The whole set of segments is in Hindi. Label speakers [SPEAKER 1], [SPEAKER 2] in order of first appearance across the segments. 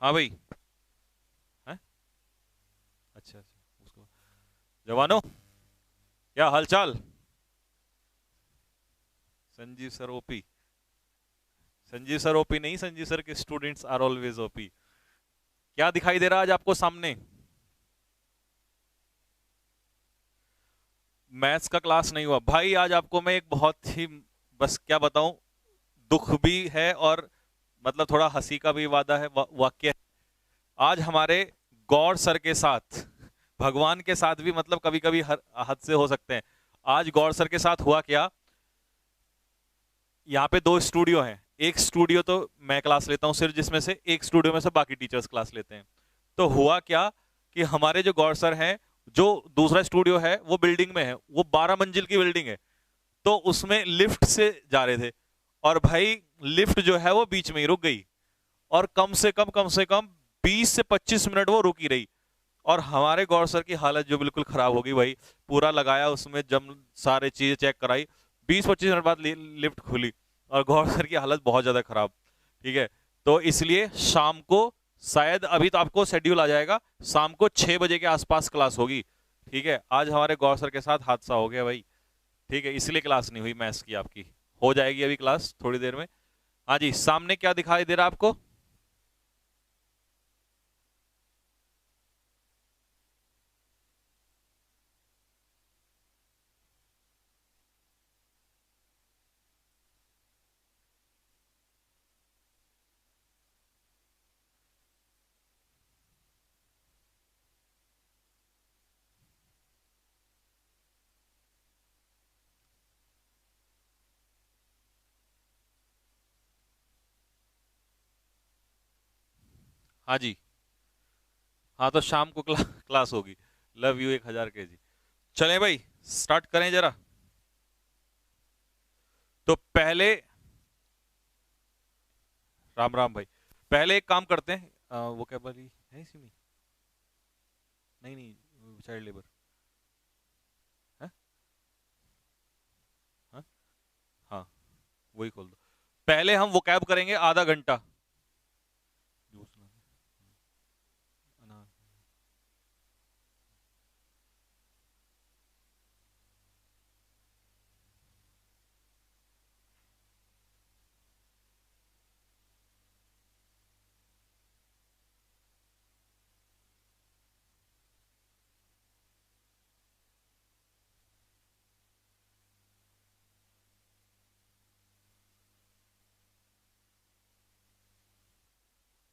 [SPEAKER 1] हाँ भाई। हैं? अच्छा अच्छा, उसको जवानों, क्या हालचाल? Sanjeev sir OP? Sanjeev sir OP नहीं, संजीव सर के स्टूडेंट्स आर ऑलवेज ओपी। क्या दिखाई दे रहा है आज आपको सामने? मैथ्स का क्लास नहीं हुआ भाई आज आपको। मैं एक बहुत ही, बस क्या बताऊं, दुख भी है और मतलब थोड़ा हंसी का भी वादा है, वाक्य है। आज हमारे गौर सर के साथ, भगवान के साथ भी मतलब कभी कभी हद से हो सकते हैं। आज गौर सर के साथ हुआ क्या, यहाँ पे दो स्टूडियो हैं। एक स्टूडियो तो मैं क्लास लेता हूँ सिर्फ, जिसमें से एक स्टूडियो में से बाकी टीचर्स क्लास लेते हैं। तो हुआ क्या कि हमारे जो गौर सर हैं, जो दूसरा स्टूडियो है वो बिल्डिंग में है, वो 12 मंजिल की बिल्डिंग है। तो उसमें लिफ्ट से जा रहे थे, और भाई लिफ्ट जो है वो बीच में ही रुक गई। और कम से कम 20 से 25 मिनट वो रुकी रही। और हमारे गौर सर की हालत जो बिल्कुल खराब हो गई भाई। पूरा लगाया उसमें, जब सारे चीजें चेक कराई, 20-25 मिनट बाद लिफ्ट खुली। और गौर सर की हालत बहुत ज्यादा खराब। ठीक है। तो इसलिए शाम को, शायद अभी तो आपको शेड्यूल आ जाएगा, शाम को 6 बजे के आसपास क्लास होगी। ठीक है। आज हमारे गौर सर के साथ हादसा हो गया भाई। ठीक है, इसलिए क्लास नहीं हुई मैथ्स की आपकी। हो जाएगी अभी क्लास थोड़ी देर में। हाँ जी, सामने क्या दिखाई दे रहा है आपको? हाँ जी। हाँ तो शाम को क्लास होगी। Love you 1000 kg। चलें भाई, स्टार्ट करें जरा। तो पहले, राम राम भाई। पहले एक काम करते हैं, वो क्या बोली है इसी में? नहीं नहीं, चाइल्ड लेबर है। हाँ हाँ, वही खोल दो। पहले हम वोकैब करेंगे आधा घंटा। दूसरा अनार।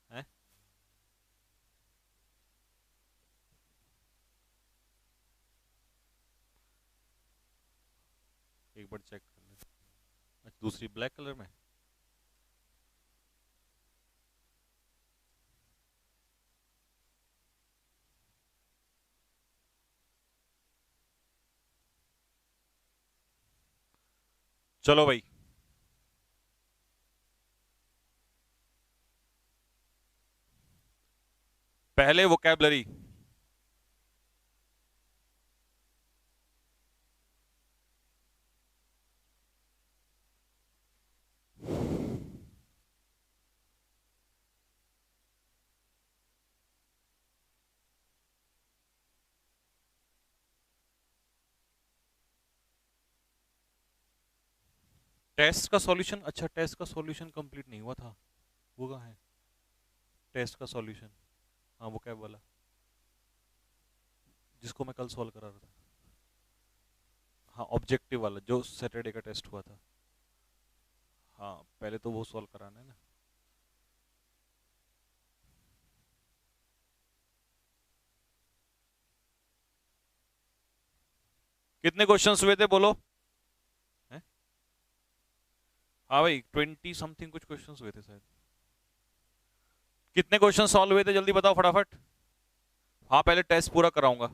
[SPEAKER 1] है। एक बार चेक कर ले। अच्छा, दूसरी ब्लैक कलर में। चलो भाई। पहले वोकैबलरी। टेस्ट का सॉल्यूशन, अच्छा टेस्ट का सॉल्यूशन कंप्लीट नहीं हुआ था। वो कहाँ है? टेस्ट का सॉल्यूशन, हाँ वो कैब वाला, जिसको मैं कल सॉल्व करा रहा था। हाँ, ऑब्जेक्टिव वाला जो सैटरडे का टेस्ट हुआ था। हाँ, पहले तो वो सॉल्व कराना है ना। कितने क्वेश्चंस हुए थे बोलो? हैं? हाँ भाई, 20 समथिंग कुछ क्वेश्चंस हुए थे शायद। कितने क्वेश्चन सॉल्व हुए थे जल्दी बताओ फटाफट। हाँ, पहले टेस्ट पूरा कराऊंगा।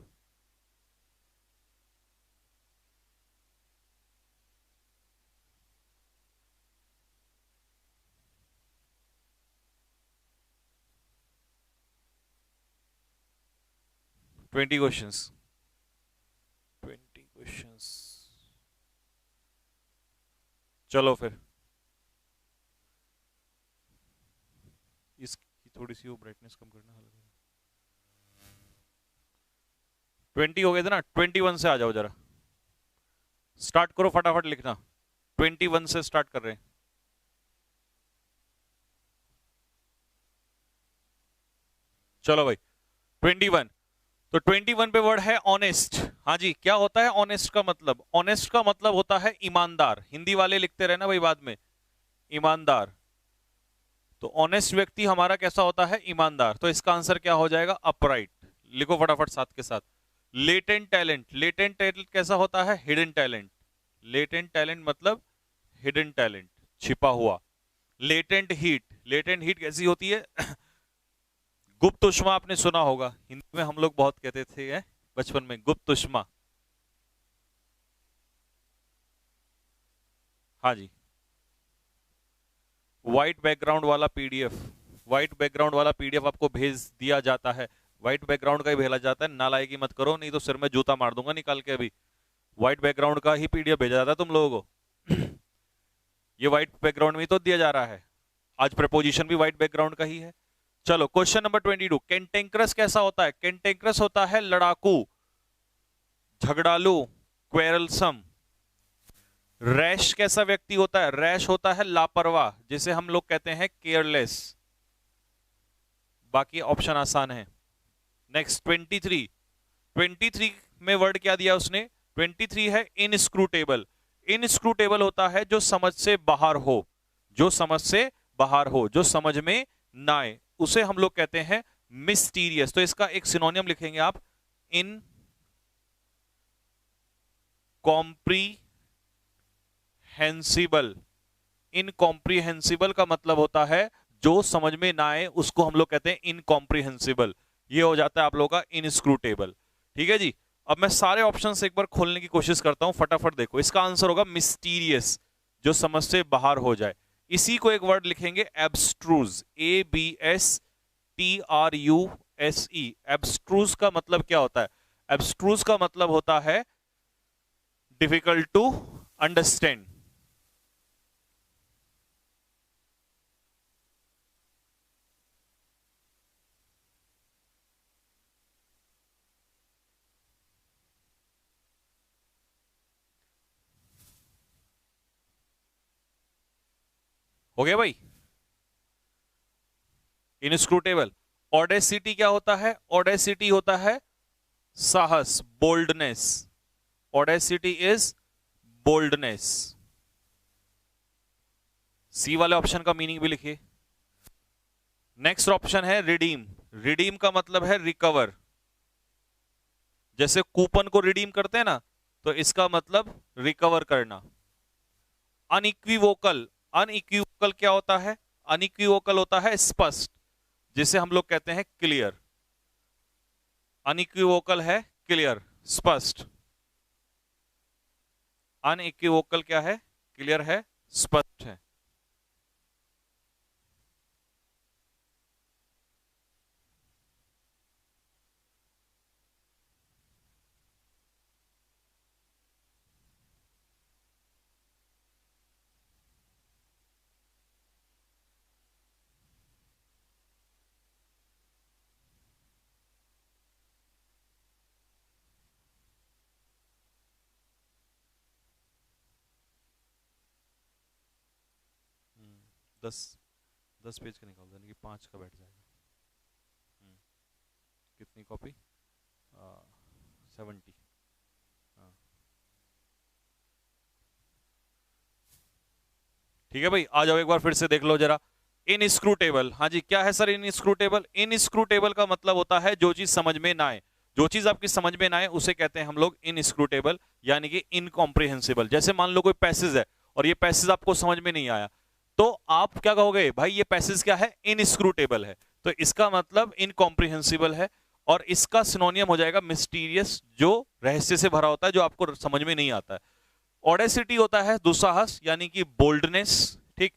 [SPEAKER 1] Twenty questions. 20 क्वेश्चंस। चलो फिर, इसकी थोड़ी सी वो ब्राइटनेस कम करना। 20 हो गए थे ना, 21 से आ जाओ जरा, स्टार्ट करो फटाफट लिखना। 21 से स्टार्ट कर रहे हैं। चलो भाई 21। तो 21 पे वर्ड है ऑनेस्ट। हाँ जी, क्या होता है ऑनेस्ट का मतलब? ऑनेस्ट का मतलब होता है ईमानदार। हिंदी वाले लिखते रहे ना भाई बाद में, ईमानदार। तो ऑनेस्ट व्यक्ति हमारा कैसा होता है? ईमानदार। तो इसका आंसर क्या हो जाएगा? अपराइट। लिखो फटाफट साथ के साथ। लेटेंट टैलेंट, लेटेंट टैलेंट कैसा होता है? Hidden talent. लेटेंट टैलेंट मतलब हिडन टैलेंट, छिपा हुआ। लेटेंट हीट, लेटेंट हीट कैसी होती है? गुप्त उष्मा आपने सुना होगा, हिंदी में हम लोग बहुत कहते थे बचपन में, गुप्त उष्मा। हाँ जी। व्हाइट बैकग्राउंड वाला पीडीएफ, व्हाइट बैकग्राउंड वाला पीडीएफ आपको भेज दिया जाता है। व्हाइट बैकग्राउंड का ही भेजा जाता है, नालायकी मत करो नहीं तो सिर में जूता मार दूंगा निकाल के। अभी व्हाइट बैकग्राउंड का ही पीडीएफ भेजा जाता है तुम लोगों को। ये व्हाइट बैकग्राउंड में तो दिया जा रहा है। आज प्रपोजिशन भी व्हाइट बैकग्राउंड का ही है। चलो क्वेश्चन नंबर 22, कैंटेंक्रस कैसा होता है? कैंटेंक्रस होता है लड़ाकू, झगड़ालू, क्वेरलसम। रैश कैसा व्यक्ति होता है? रैश होता है लापरवाह, जिसे हम लोग कहते हैं केयरलेस। बाकी ऑप्शन आसान है। नेक्स्ट 23, 23 में वर्ड क्या दिया उसने? 23 है इनस्क्रूटेबल। इनस्क्रूटेबल होता है जो समझ से बाहर हो, जो समझ से बाहर हो, जो समझ में ना आए, उसे हम लोग कहते हैं मिस्टीरियस। तो इसका एक सिनोनियम लिखेंगे आप, इन कॉम्प्रीहेंसिबल। इनकॉम्प्रीहेंसिबल का मतलब होता है जो समझ में ना आए, उसको हम लोग कहते हैं इनकॉम्प्रीहेंसिबल। ये हो जाता है आप लोगों का इनस्क्रूटेबल। ठीक है जी। अब मैं सारे ऑप्शंस एक बार खोलने की कोशिश करता हूं, फटाफट देखो। इसका आंसर होगा मिस्टीरियस, जो समझ से बाहर हो जाए। इसी को एक वर्ड लिखेंगे एब्स्ट्रूज, ABSTRUSE। एब्स्ट्रूज का मतलब क्या होता है? एब्स्ट्रूज का मतलब होता है डिफिकल्ट टू अंडरस्टैंड। हो गया भाई? इनस्क्रूटेबल। ऑडेसिटी क्या होता है? ऑडेसिटी होता है साहस, boldness. Audacity is boldness. C वाले ऑप्शन का मीनिंग भी लिखिए। नेक्स्ट ऑप्शन है रिडीम। रिडीम का मतलब है रिकवर। जैसे कूपन को रिडीम करते हैं ना, तो इसका मतलब रिकवर करना। अनइक्विवोकल, अनइक्विवोकल क्या होता है? अनइक्विवोकल होता है स्पष्ट, जिसे हम लोग कहते हैं क्लियर। अनइक्विवोकल है क्लियर, स्पष्ट। अनइक्विवोकल क्या है? क्लियर है, स्पष्ट है। दस 10 पेज का निकाल देने की 5 का बैठ जाएगा। कितनी कॉपी? 70। हाँ ठीक है भाई, आ जाओ एक बार फिर से देख लो जरा। इनस्क्रूटेबल, हाँ जी क्या है सर इनस्क्रूटेबल? इनस्क्रूटेबल का मतलब होता है जो चीज समझ में ना आए। जो चीज आपकी समझ में ना आए उसे कहते हैं हम लोग इनस्क्रूटेबल, यानी कि इनकॉम्प्रिहेंसिबल। जैसे मान लो कोई पैसेज है और ये पैसेज आपको समझ में नहीं आया, तो आप क्या कहोगे? भाई ये पैसेज क्या है? इनस्क्रूटेबल है। तो इसका मतलब इनकॉम्प्रिहेंसिबल है। और इसका सिनोनियम हो जाएगा मिस्टीरियस, जो रहस्य से भरा होता है, जो आपको समझ में नहीं आता है। ऑडेसिटी होता है दुस्साहस, यानी कि बोल्डनेस। ठीक।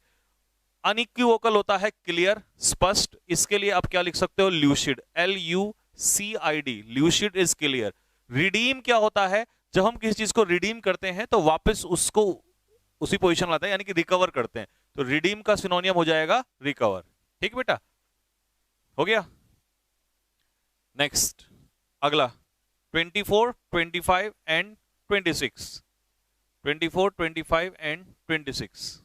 [SPEAKER 1] अनइक्विवोकल होता है क्लियर, स्पष्ट। इसके लिए आप क्या लिख सकते हो? Lucid, LUCID, lucid is clear. Redeem क्या होता है? जब हम किसी चीज को रिडीम करते हैं तो वापस उसको उसी पोजीशन लाते हैं, यानी कि रिकवर करते हैं। तो रिडीम का सिनोनियम हो जाएगा रिकवर। ठीक बेटा? हो गया। नेक्स्ट अगला 24, 25 एंड 26। 24, 25 and 26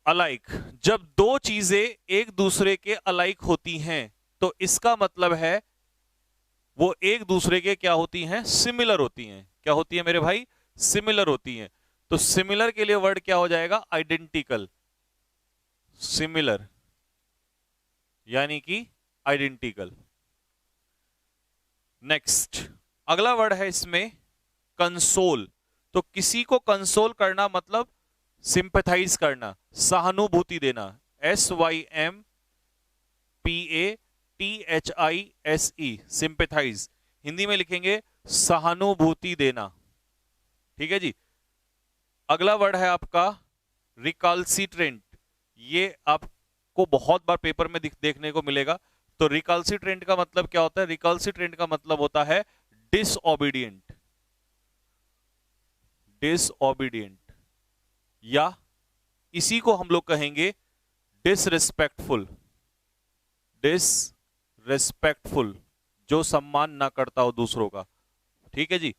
[SPEAKER 1] alike. जब दो चीजें एक दूसरे के अलाइक होती हैं तो इसका मतलब है वो एक दूसरे के क्या होती हैं, सिमिलर होती हैं। क्या होती है मेरे भाई, सिमिलर होती हैं। तो सिमिलर के लिए वर्ड क्या हो जाएगा, आइडेंटिकल। सिमिलर यानी कि आइडेंटिकल। नेक्स्ट अगला वर्ड है इसमें कंसोल। तो किसी को कंसोल करना मतलब सिंपैथाइज करना, सहानुभूति देना। SYMPATHISE, sympathise. हिंदी में लिखेंगे सहानुभूति देना। ठीक है जी। अगला वर्ड है आपका रिकल्सिट्रेंट। ये आपको बहुत बार पेपर में देखने को मिलेगा। तो रिकल्सिट्रेंट का मतलब क्या होता है, रिकल्सिट्रेंट का मतलब होता है डिसओबीडिएंट। डिसओबीडिएंट या इसी को हम लोग कहेंगे डिसरिस्पेक्टफुल। डिसरिस्पेक्टफुल, जो सम्मान ना करता हो दूसरों का। ठीक है जी।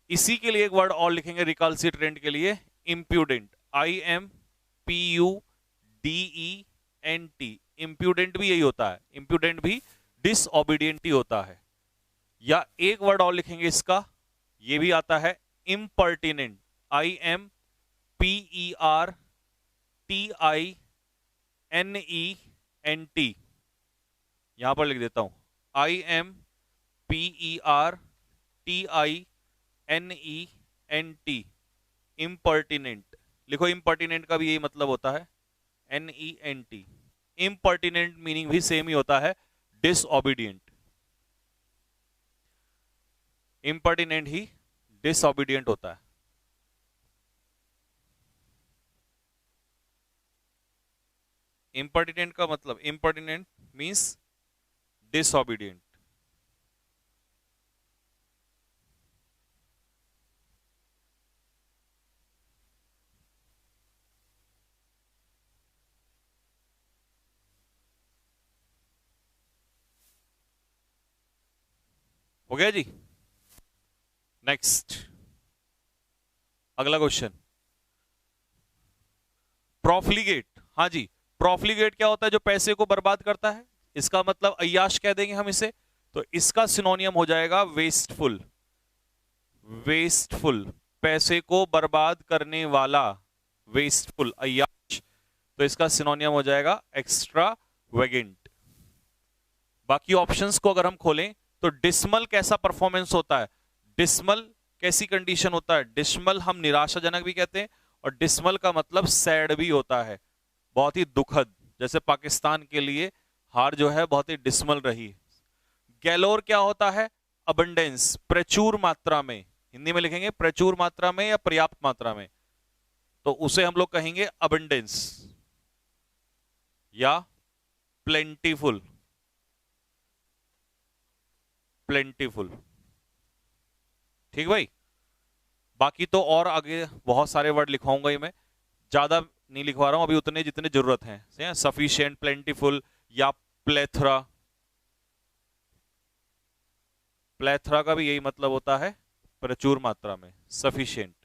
[SPEAKER 1] इसी के लिए एक वर्ड और लिखेंगे रिकल्सिट्रेंट के लिए, इंप्यूडेंट। IMPUDENT। इंप्यूडेंट भी यही होता है, इंप्यूडेंट भी डिसओबीडिएंट ही होता है। या एक वर्ड और लिखेंगे इसका, ये भी आता है इम्पर्टिनेंट। IMPERTINENT। यहां पर लिख देता हूं IMPERTINENT, इम्पर्टिनेंट। लिखो इम्पर्टिनेंट का भी यही मतलब होता है, NENT। इम्पर्टिनेंट मीनिंग भी सेम ही होता है, डिसओबीडिएंट। इम्पर्टिनेंट ही डिसओबीडिएंट होता है। इम्पर्टिनेंट का मतलब, इम्पर्टिनेंट मींस डिसओबीडिएंट। हो गया जी। नेक्स्ट अगला क्वेश्चन, प्रॉफ्लिगेट। हाँ जी, प्रॉफ्लिगेट क्या होता है, जो पैसे को बर्बाद करता है। इसका मतलब अय्याश कह देंगे हम इसे। तो इसका सिनोनियम हो जाएगा वेस्टफुल। वेस्टफुल, पैसे को बर्बाद करने वाला, वेस्टफुल, अय्याश। तो इसका सिनोनियम हो जाएगा एक्स्ट्रावेगेंट। बाकी ऑप्शंस को अगर हम खोलें तो डिसमल कैसा परफॉर्मेंस होता है, डिसमल कैसी कंडीशन होता है। डिसमल हम निराशाजनक भी कहते हैं, और डिसमल का मतलब सैड भी होता है, बहुत ही दुखद। जैसे पाकिस्तान के लिए हार जो है बहुत ही डिसमल रही। गैलोर क्या होता है, अबंडेंस, प्रचुर मात्रा में। हिंदी में लिखेंगे प्रचुर मात्रा में या पर्याप्त मात्रा में, तो उसे हम लोग कहेंगे अबंडेंस या प्लेंटीफुल। प्लेंटीफुल। ठीक भाई। बाकी तो और आगे बहुत सारे वर्ड लिखवाऊंगा ही मैं, ज्यादा नहीं लिखवा रहा हूं अभी, उतने जितने जरूरत है। सफिशिएंट, प्लेंटीफुल या प्लेथरा। प्लेथरा का भी यही मतलब होता है, प्रचुर मात्रा में, सफिशिएंट।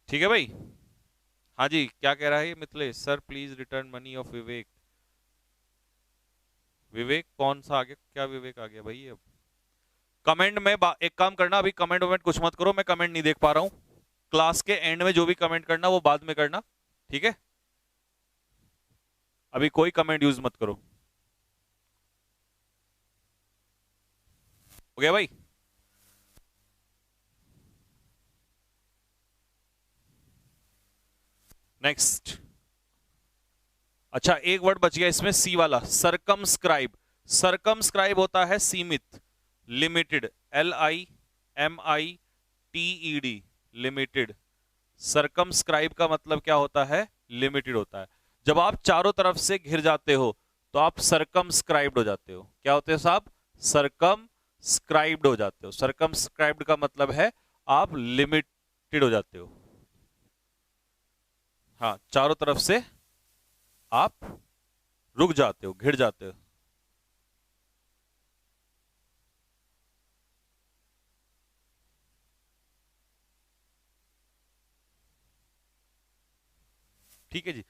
[SPEAKER 1] ठीक है भाई। हाँ जी, क्या कह रहा है ये Mithilesh sir, please return money of Vivek. Vivek कौन सा आ गया, क्या विवेक आ गया भाई अब। कमेंट में एक काम करना, अभी कमेंट वमेंट कुछ मत करो, मैं कमेंट नहीं देख पा रहा हूं। क्लास के एंड में जो भी कमेंट करना वो बाद में करना, ठीक है। अभी कोई कमेंट यूज मत करो। हो गया भाई। नेक्स्ट, अच्छा एक वर्ड बच गया इसमें, सी वाला, सरकमस्क्राइब। सरकमस्क्राइब होता है सीमित, लिमिटेड, LIMITED, लिमिटेड। सरकमस्क्राइब का मतलब क्या होता है, लिमिटेड होता है। जब आप चारों तरफ से घिर जाते हो तो आप सरकमस्क्राइब्ड हो जाते हो। क्या होते हो साहब, सरकमस्क्राइब्ड हो जाते हो। सरकमस्क्राइब्ड का मतलब है आप लिमिटेड हो जाते हो। हाँ, चारों तरफ से आप रुक जाते हो, घिर जाते हो। ठीक है जी।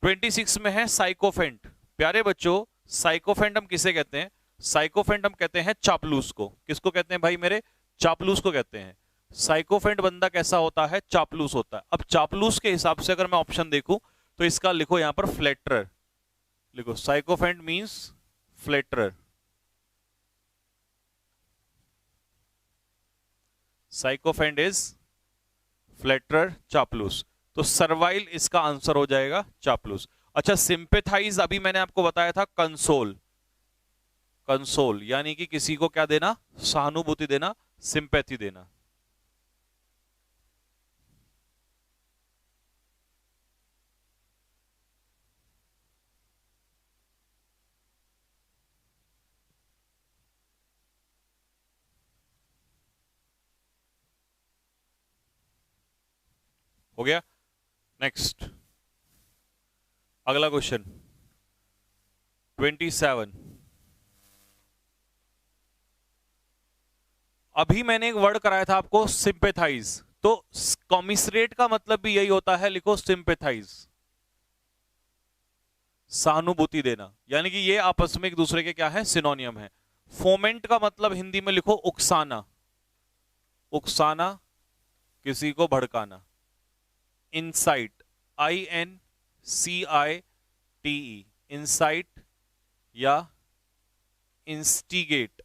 [SPEAKER 1] 26 में है साइकोफेंट। प्यारे बच्चों, साइकोफेंट हम किसे कहते हैं? साइकोफेंट हम कहते हैं चापलूस को। किसको कहते हैं भाई मेरे? चापलूस को कहते हैं। साइकोफेंट बंदा कैसा होता है? चापलूस होता है। अब चापलूस के हिसाब से अगर मैं ऑप्शन देखूं तो इसका लिखो यहां पर फ्लैटरर लिखो। Sycophant means flatterer. Sycophant is flatterer, चापलूस। तो सर्वाइल इसका आंसर हो जाएगा चापलूस। अच्छा, सिंपेथाइज अभी मैंने आपको बताया था कंसोल। कंसोल यानी कि किसी को क्या देना? सहानुभूति देना, सिंपैथी देना। हो गया। नेक्स्ट, अगला क्वेश्चन 27। अभी मैंने एक वर्ड कराया था आपको सिंपेथाइज, तो कॉमिसरेट का मतलब भी यही होता है। लिखो सिंपेथाइज, सहानुभूति देना, यानी कि ये आपस में एक दूसरे के क्या है? सिनोनियम है। फोमेंट का मतलब हिंदी में लिखो उकसाना। उकसाना, किसी को भड़काना। इंसाइट, INCITE, इंसाइट या इंस्टिगेट,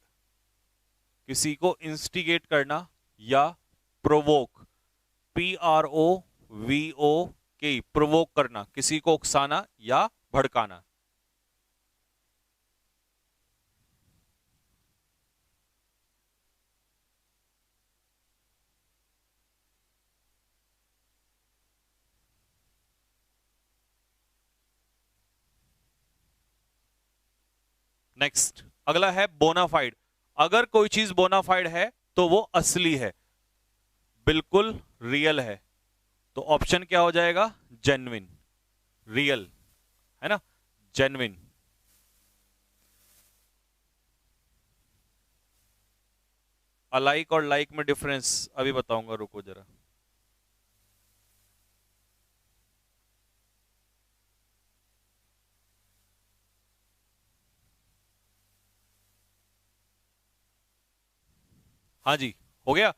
[SPEAKER 1] किसी को इंस्टिगेट करना। या प्रोवोक, PROVOK, प्रोवोक करना, किसी को उकसाना या भड़काना। नेक्स्ट, अगला है बोनाफाइड। अगर कोई चीज बोनाफाइड है तो वो असली है, बिल्कुल रियल है। तो ऑप्शन क्या हो जाएगा? जेन्युइन, रियल, है ना? जेन्युइन। अलाइक और लाइक में डिफरेंस अभी बताऊंगा, रुको जरा। हाँ जी, हो गया।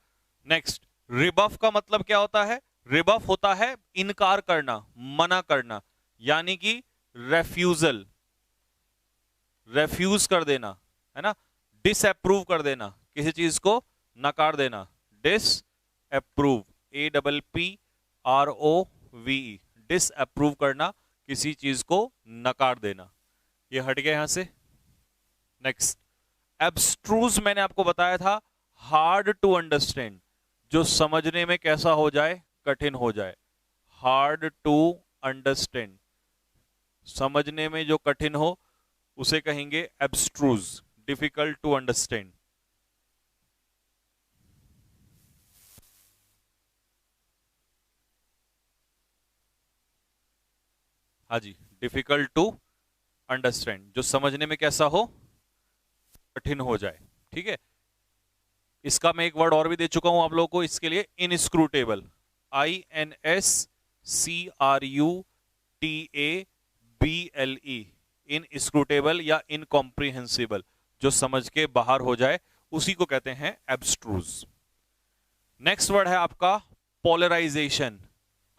[SPEAKER 1] नेक्स्ट, रिबफ का मतलब क्या होता है? रिबफ होता है इनकार करना, मना करना, यानी कि रेफ्यूजल, रेफ्यूज कर देना, है ना? डिसअप्रूव कर देना, किसी चीज को नकार देना। डिसअप्रूव, APPROVE, डिसअप्रूव करना, किसी चीज को नकार देना। ये हट गया यहां से। नेक्स्ट, एब्स्ट्रूज मैंने आपको बताया था हार्ड टू अंडरस्टैंड, जो समझने में कैसा हो जाए? कठिन हो जाए। हार्ड टू अंडरस्टैंड, समझने में जो कठिन हो उसे कहेंगे एब्स्ट्रूज, डिफिकल्ट टू अंडरस्टैंड। हाँ जी, डिफिकल्ट टू अंडरस्टैंड, जो समझने में कैसा हो? कठिन हो जाए। ठीक है, इसका मैं एक वर्ड और भी दे चुका हूं आप लोगों को इसके लिए, इनस्क्रूटेबल, INSCRUTABLE, इनस्क्रूटेबल या इनकॉम्प्रिहेंसिबल, जो समझ के बाहर हो जाए उसी को कहते हैं एब्स्ट्रूज। नेक्स्ट वर्ड है आपका पोलराइजेशन।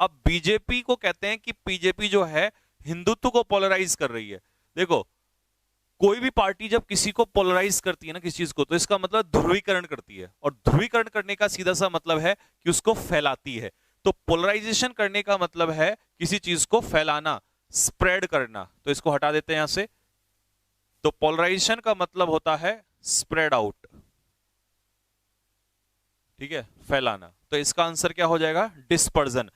[SPEAKER 1] अब बीजेपी को कहते हैं कि बीजेपी जो है हिंदुत्व को पोलराइज कर रही है। देखो, कोई भी पार्टी जब किसी को पोलराइज करती है ना, किसी चीज को, तो इसका मतलब ध्रुवीकरण करती है, और ध्रुवीकरण करने का सीधा सा मतलब है कि उसको फैलाती है। तो पोलराइजेशन करने का मतलब है किसी चीज को फैलाना, स्प्रेड करना। तो इसको हटा देते हैं यहां से। तो पोलराइजेशन का मतलब होता है स्प्रेड आउट, ठीक है, फैलाना। तो इसका आंसर क्या हो जाएगा? डिस्पर्जन।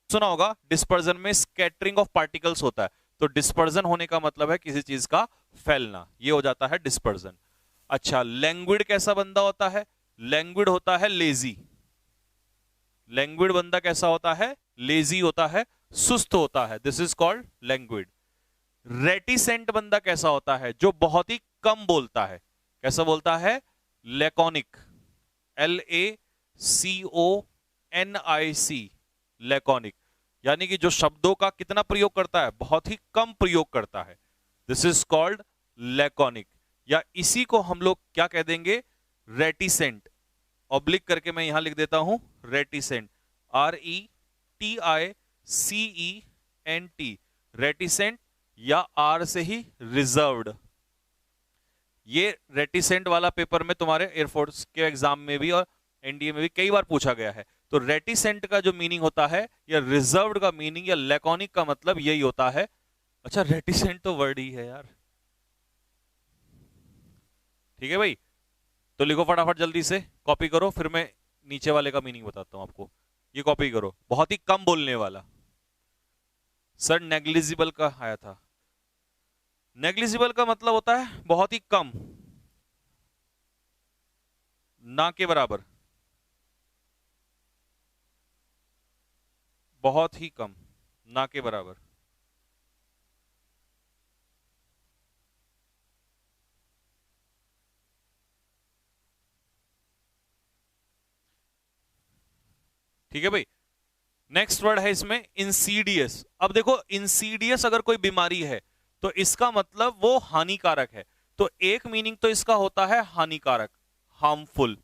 [SPEAKER 1] सुना होगा, डिस्पर्जन में स्कैटरिंग ऑफ पार्टिकल्स होता है। तो डिस्पर्जन होने का मतलब है किसी चीज का फैलना, ये हो जाता है डिस्पर्जन। अच्छा, लैंग्विड कैसा बंदा होता है? लैंग्विड होता है लेजी। लैंग्विड बंदा कैसा होता है? लेजी होता है, सुस्त होता है, दिस इज कॉल्ड लैंग्विड। रेटिसेंट बंदा कैसा होता है? जो बहुत ही कम बोलता है। कैसा बोलता है? लैकोनिक, LACONIC, लैकोनिक, यानी कि जो शब्दों का कितना प्रयोग करता है? बहुत ही कम प्रयोग करता है, दिस इज कॉल्ड लैकोनिक। या इसी को हम लोग क्या कह देंगे? रेटिसेंट। ऑब्लिक करके मैं यहां लिख देता हूं रेटिसेंट, RETICENT, रेटिसेंट, या आर से ही रिजर्व्ड। ये रेटिसेंट वाला पेपर में तुम्हारे एयरफोर्स के एग्जाम में भी और एनडीए में भी कई बार पूछा गया है। तो रेटिसेंट का जो मीनिंग होता है, या रिजर्व्ड का मीनिंग, या लैकोनिक का मतलब यही होता है। अच्छा, रेटिसेंट तो वर्ड ही है यार। ठीक है भाई, तो लिखो फटाफट जल्दी से, कॉपी करो, फिर मैं नीचे वाले का मीनिंग बताता हूं आपको। ये कॉपी करो, बहुत ही कम बोलने वाला। सर नेग्लिजिबल का आया था। नेग्लिजिबल का मतलब होता है बहुत ही कम, ना के बराबर, बहुत ही कम, ना के बराबर। ठीक है भाई, नेक्स्ट वर्ड है इसमें इंसीडियस। अब देखो, इंसीडियस अगर कोई बीमारी है तो इसका मतलब वो हानिकारक है। तो एक मीनिंग तो इसका होता है हानिकारक, हार्मफुल।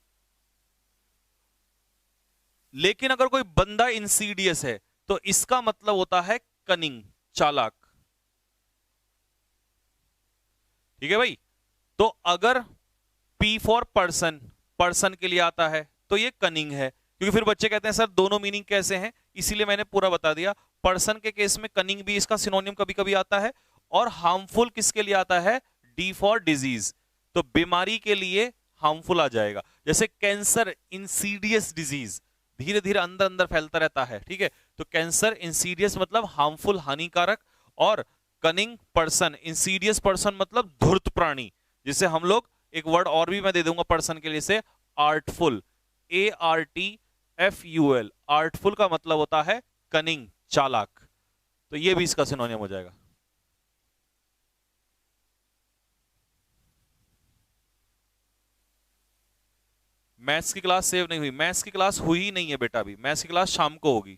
[SPEAKER 1] लेकिन अगर कोई बंदा इंसीडियस है तो इसका मतलब होता है कनिंग, चालाक। ठीक है भाई, तो अगर P फॉर पर्सन, पर्सन के लिए आता है तो ये कनिंग है। क्योंकि फिर बच्चे कहते हैं सर दोनों मीनिंग कैसे हैं, इसीलिए मैंने पूरा बता दिया। पर्सन के केस में कनिंग भी इसका सिनोनियम कभी कभी आता है, और हार्मफुल किसके लिए आता है? D फॉर डिजीज, तो बीमारी के लिए हार्मफुल आ जाएगा। जैसे कैंसर, इंसीडियस डिजीज, धीरे धीरे अंदर अंदर फैलता रहता है। ठीक है, तो कैंसर इंसीडियस मतलब हार्मफुल, हानिकारक, और कनिंग पर्सन, इंसीडियस पर्सन मतलब धूर्त प्राणी, जिसे हम लोग एक वर्ड और भी मैं दे दूंगा पर्सन के लिए से, आर्टफुल, ARTFUL, आर्टफुल का मतलब होता है कनिंग, चालाक। तो ये भी इसका सिनोनियम हो जाएगा। मैथ्स की क्लास सेव नहीं हुई? मैथ्स की क्लास हुई ही नहीं है बेटा, अभी मैथ्स की क्लास शाम को होगी।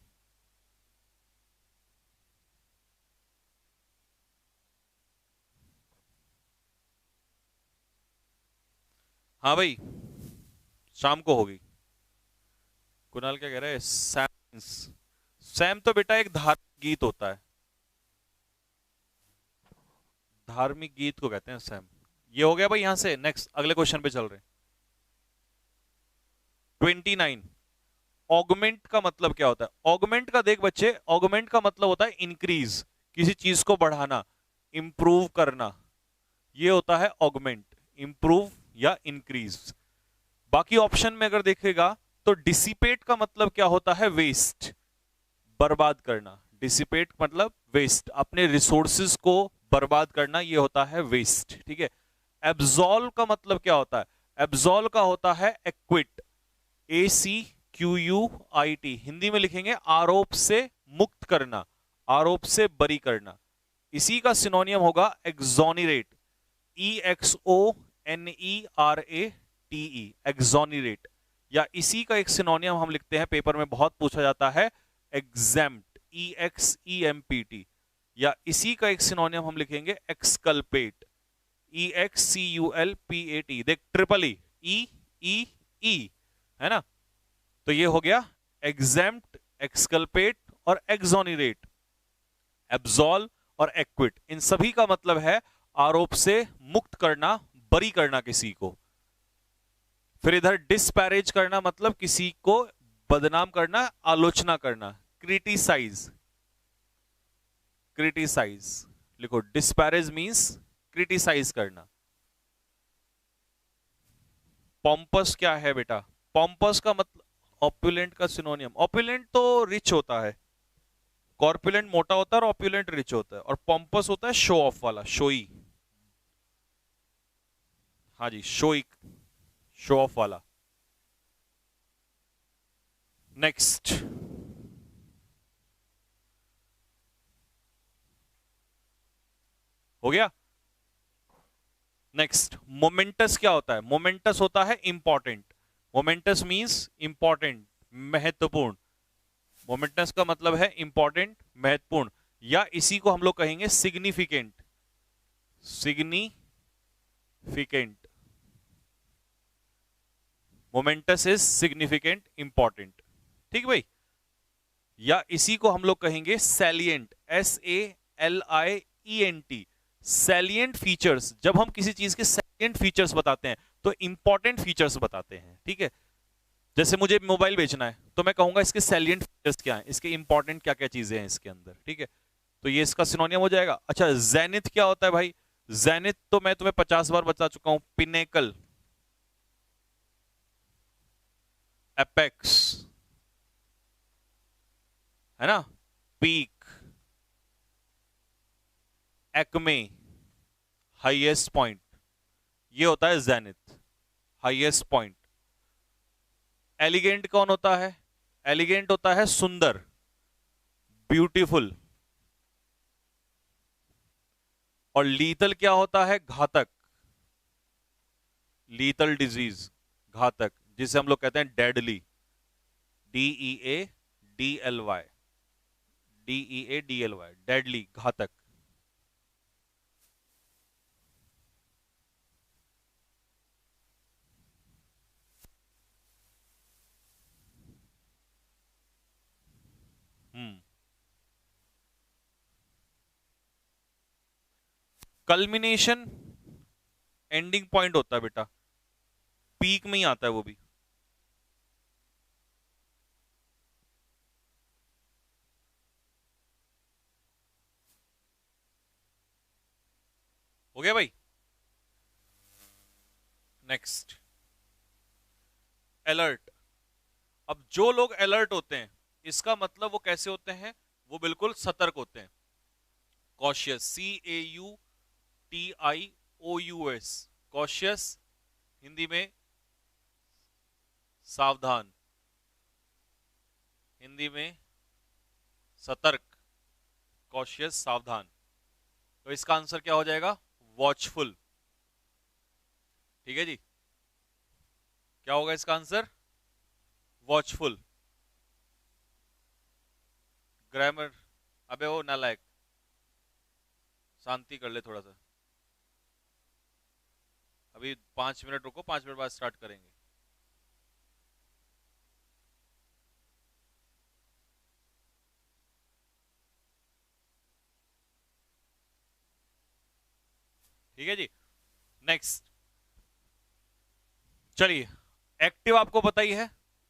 [SPEAKER 1] हाँ भाई, शाम को होगी। कुणाल क्या कह रहा है? सैम, सैम तो बेटा एक धार्मिक गीत होता है, धार्मिक गीत को कहते हैं सैम। ये हो गया भाई। यहां से नेक्स्ट अगले क्वेश्चन पे चल रहे हैं। 29, ऑगमेंट का मतलब क्या होता है? ऑगमेंट का देख बच्चे, ऑगमेंट का मतलब होता है इंक्रीज, किसी चीज को बढ़ाना, इंप्रूव करना, ये होता है ऑगमेंट, इंप्रूव या इंक्रीज। बाकी ऑप्शन में अगर देखेगा तो डिसिपेट का मतलब क्या होता है? वेस्ट, बर्बाद करना। डिसिपेट मतलब वेस्ट, अपने रिसोर्सेज को बर्बाद करना, ये होता है वेस्ट। ठीक है, एब्जॉल्व का मतलब क्या होता है? एब्जॉल्व का होता है एक्विट, ACQUIT, हिंदी में लिखेंगे आरोप से मुक्त करना, आरोप से बरी करना। इसी का सिनोनियम होगा एक्सोनिरेट, EXONERATE, एक्सोनिरेट। या इसी का एक सिनोनियम हम लिखते हैं, पेपर में बहुत पूछा जाता है, एग्जेम्प्ट, EXEMPT। या इसी का एक सिनोनियम हम लिखेंगे एक्सकल्पेट, EXCULPAT। देख ट्रिपल E है ना। तो ये हो गया एग्जेम्प्ट, एक्सकल्पेट और एक्सोनिरेट। एब्सॉल्व और एक्विट, इन सभी का मतलब है आरोप से मुक्त करना, बरी करना किसी को। फिर इधर डिस्पैरेज करना मतलब किसी को बदनाम करना, आलोचना करना, क्रिटिसाइज, क्रिटिसाइज लिखो, डिस्पैरेज मींस क्रिटिसाइज करना। पॉम्पस क्या है बेटा? पॉम्पस का मतलब ऑपुलेंट का सिनोनियम, ऑपुलेंट तो रिच होता है, कॉर्पुलेंट मोटा होता है और ऑपुलेंट रिच होता है, और पॉम्पस होता है शो ऑफ वाला, शोई। हाँ जी, शोई, शो ऑफ वाला। नेक्स्ट, हो गया। नेक्स्ट, मोमेंटस क्या होता है? मोमेंटस होता है इंपॉर्टेंट। मोमेंटस मींस इंपॉर्टेंट, महत्वपूर्ण। मोमेंटस का मतलब है इंपॉर्टेंट, महत्वपूर्ण, या इसी को हम लोग कहेंगे significant. Significant, moments is significant, important. ठीक भाई। या इसी को हम लोग कहेंगे सैलिएंट, SALIENT, सैलिएंट फीचर्स। जब हम किसी चीज के सैलिएंट फीचर्स बताते हैं तो इंपॉर्टेंट फीचर्स बताते हैं। ठीक है, जैसे मुझे मोबाइल बेचना है तो मैं कहूंगा इसके सैलिएंट फीचर्स क्या हैं, इसके इंपॉर्टेंट क्या क्या चीजें हैं इसके अंदर। ठीक है, तो ये इसका सिनोनियम हो जाएगा। अच्छा, जेनिथ क्या होता है भाई? जेनिथ तो मैं तुम्हें 50 बार बता चुका हूं। पिनेकल, एपेक्स, है ना, पीक, एक्मे, हाईएस्ट पॉइंट, ये होता है जेनिथ, हाईएस्ट पॉइंट। एलिगेंट कौन होता है? एलिगेंट होता है सुंदर, ब्यूटीफुल। और लीथल क्या होता है? घातक, लीथल डिजीज, घातक, जिसे हम लोग कहते हैं डेडली, DEADLY, DEADLY, डेडली, घातक। कल्मिनेशन एंडिंग पॉइंट होता है बेटा, पीक में ही आता है वो भी। हो गया भाई। Next, alert. अब जो लोग अलर्ट होते हैं इसका मतलब वो कैसे होते हैं? वो बिल्कुल सतर्क होते हैं। कॉशियस, CAUTIOUS, कॉशियस, हिंदी में सावधान, हिंदी में सतर्क, कॉशियस, सावधान। तो इसका आंसर क्या हो जाएगा? वॉचफुल। ठीक है जी, क्या होगा इसका आंसर? वॉचफुल। ग्रामर, अबे वो नालायक, शांति कर ले थोड़ा सा। अभी 5 मिनट रुको, 5 मिनट बाद स्टार्ट करेंगे। ठीक है जी। नेक्स्ट, चलिए, एक्टिव आपको पता ही है,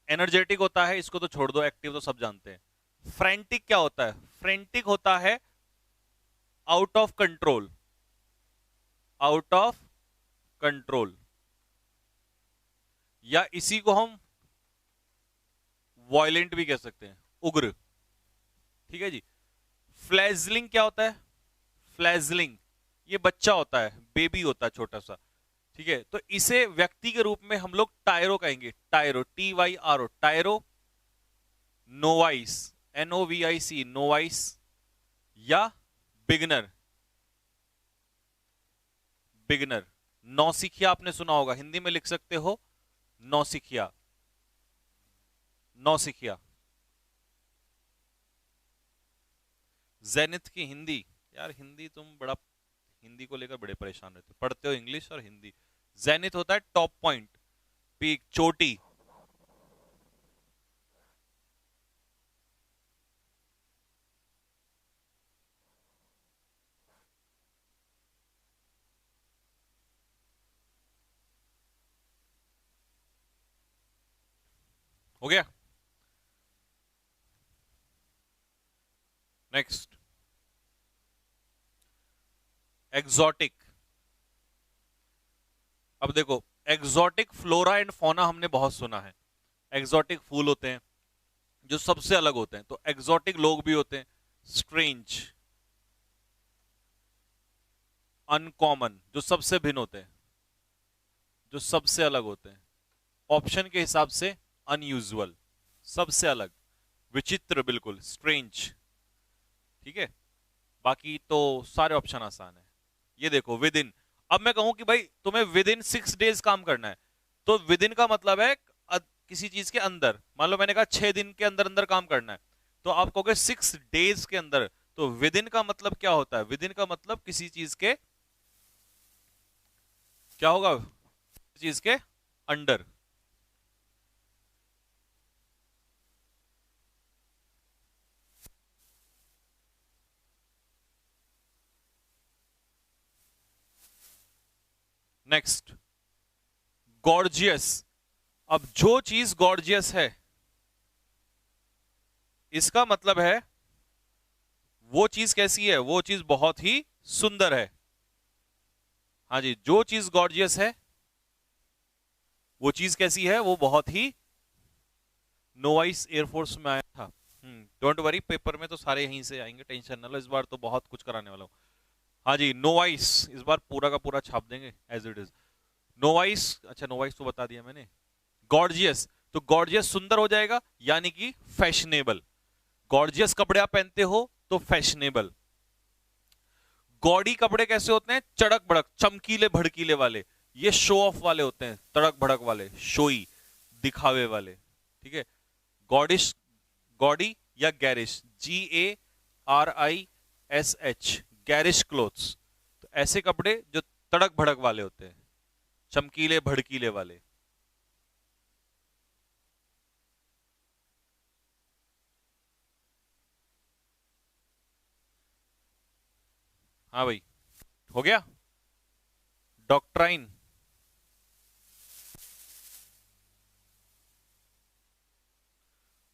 [SPEAKER 1] एनर्जेटिक होता है, इसको तो छोड़ दो, एक्टिव तो सब जानते हैं। फ्रेंटिक क्या होता है? फ्रेंटिक होता है out of control, out of control, या इसी को हम वायलेंट भी कह सकते हैं, उग्र। ठीक है जी। फ्लैजलिंग क्या होता है? फ्लैजलिंग, ये बच्चा होता है, बेबी होता है छोटा सा। ठीक है, तो इसे व्यक्ति के रूप में हम लोग टायरो कहेंगे, टायरो, TYRO, टायरो। नोवाइस, NOVIC, नोवाइस, या बिगनर, बिगनर। नौसिखिया आपने सुना होगा, हिंदी में लिख सकते हो नौसिखिया, नौसिखिया। जेनिथ की हिंदी, यार हिंदी तुम बड़ा, हिंदी को लेकर बड़े परेशान रहते हो, पढ़ते हो इंग्लिश और हिंदी। जेनिथ होता है टॉप पॉइंट, पीक, चोटी। हो गया। Next, exotic. अब देखो, एग्जॉटिक फ्लोरा एंड फौना हमने बहुत सुना है। एग्जॉटिक फूल होते हैं जो सबसे अलग होते हैं, तो एग्जॉटिक लोग भी होते हैं। स्ट्रेंज, अनकॉमन, जो सबसे भिन्न होते हैं, जो सबसे अलग होते हैं। ऑप्शन के हिसाब से अनयूजुअल, सबसे अलग, विचित्र, बिल्कुल स्ट्रेंज। ठीक है, बाकी तो सारे ऑप्शन आसान है। ये देखो विद इन। अब मैं कहूं कि भाई तुम्हें विद इन 6 डेज काम करना है, तो विद इन का मतलब है किसी चीज के अंदर। मान लो मैंने कहा 6 दिन के अंदर अंदर काम करना है, तो आप कहोगे 6 डेज के अंदर। तो विद इन का मतलब क्या होता है? विद इन का मतलब किसी चीज के क्या होगा? चीज के अंडर। Next, gorgeous. अब जो चीज गॉर्जियस है, इसका मतलब है वो चीज कैसी है? वो चीज बहुत ही सुंदर है। हाँ जी, जो चीज गॉर्जियस है वो चीज कैसी है? वो बहुत ही। नोवाइस एयरफोर्स में आया था। डोंट वरी, पेपर में तो सारे यहीं से आएंगे, टेंशन ना लो, इस बार तो बहुत कुछ कराने वाला हूं। हाँ जी, नोवाइस इस बार पूरा का पूरा छाप देंगे एज इट इज। नोवाइस, अच्छा नोवाइस तो बता दिया मैंने। गॉर्जियस, तो गॉर्जियस सुंदर हो जाएगा, यानी कि फैशनेबल। गॉर्जियस कपड़े आप पहनते हो तो फैशनेबल। गॉडी कपड़े कैसे होते हैं? चड़क भड़क, चमकीले भड़कीले वाले। ये शो ऑफ वाले होते हैं, तड़क भड़क वाले, शोई, दिखावे वाले। ठीक है। गॉडिश, गॉडी या गैरिश, GARISH, गैरिश क्लोथ्स। तो ऐसे कपड़े जो तड़क भड़क वाले होते हैं, चमकीले भड़कीले वाले। हाँ भाई, हो गया। डॉक्ट्राइन,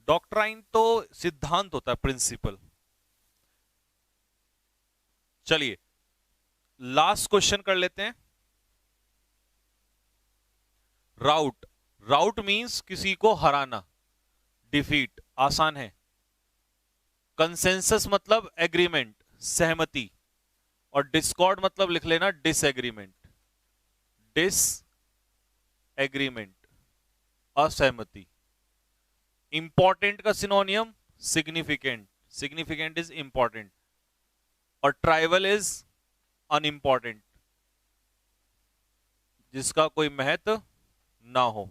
[SPEAKER 1] डॉक्ट्राइन तो सिद्धांत होता है, प्रिंसिपल। चलिए लास्ट क्वेश्चन कर लेते हैं। राउट, राउट मींस किसी को हराना, डिफीट, आसान है। कंसेंसस मतलब एग्रीमेंट, सहमति। और डिस्कॉर्ड मतलब लिख लेना डिसएग्रीमेंट, डिस एग्रीमेंट, असहमति। इंपॉर्टेंट का सिनोनियम सिग्निफिकेंट, सिग्निफिकेंट इज इंपॉर्टेंट। और ट्राइवल इज अनइंपॉर्टेंट, जिसका कोई महत्व ना हो।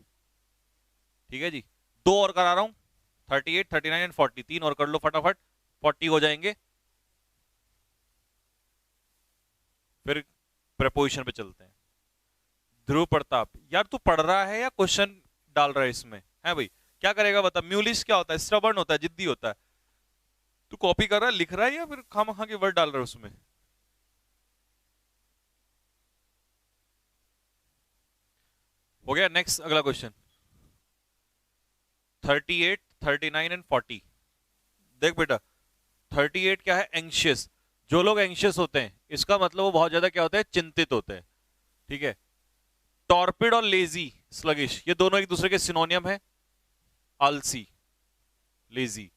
[SPEAKER 1] ठीक है जी, 2 और करा रहा हूं, 38, 39 एंड 40। 3 और कर लो फटाफट, 40 हो जाएंगे। फिर प्रपोजिशन पे चलते हैं। ध्रुव प्रताप, यार तू पढ़ रहा है या क्वेश्चन डाल रहा है इसमें? है भाई, क्या करेगा बता? म्यूलिश क्या होता है? स्टबर्न होता है, जिद्दी होता है। तू कॉपी कर रहा है, लिख रहा है, या फिर खामखा के वर्ड डाल रहा है उसमें? हो गया। नेक्स्ट, अगला क्वेश्चन 38, 39 एंड 40। देख बेटा, 38 क्या है? एंग्शियस। जो लोग एंग्शियस होते हैं, इसका मतलब वो बहुत ज्यादा क्या होते हैं? चिंतित होते हैं। ठीक है। टॉर्पिड और लेजी, स्लगिश, ये दोनों एक दूसरे के सिनोनियम है। आलसी, लेजी।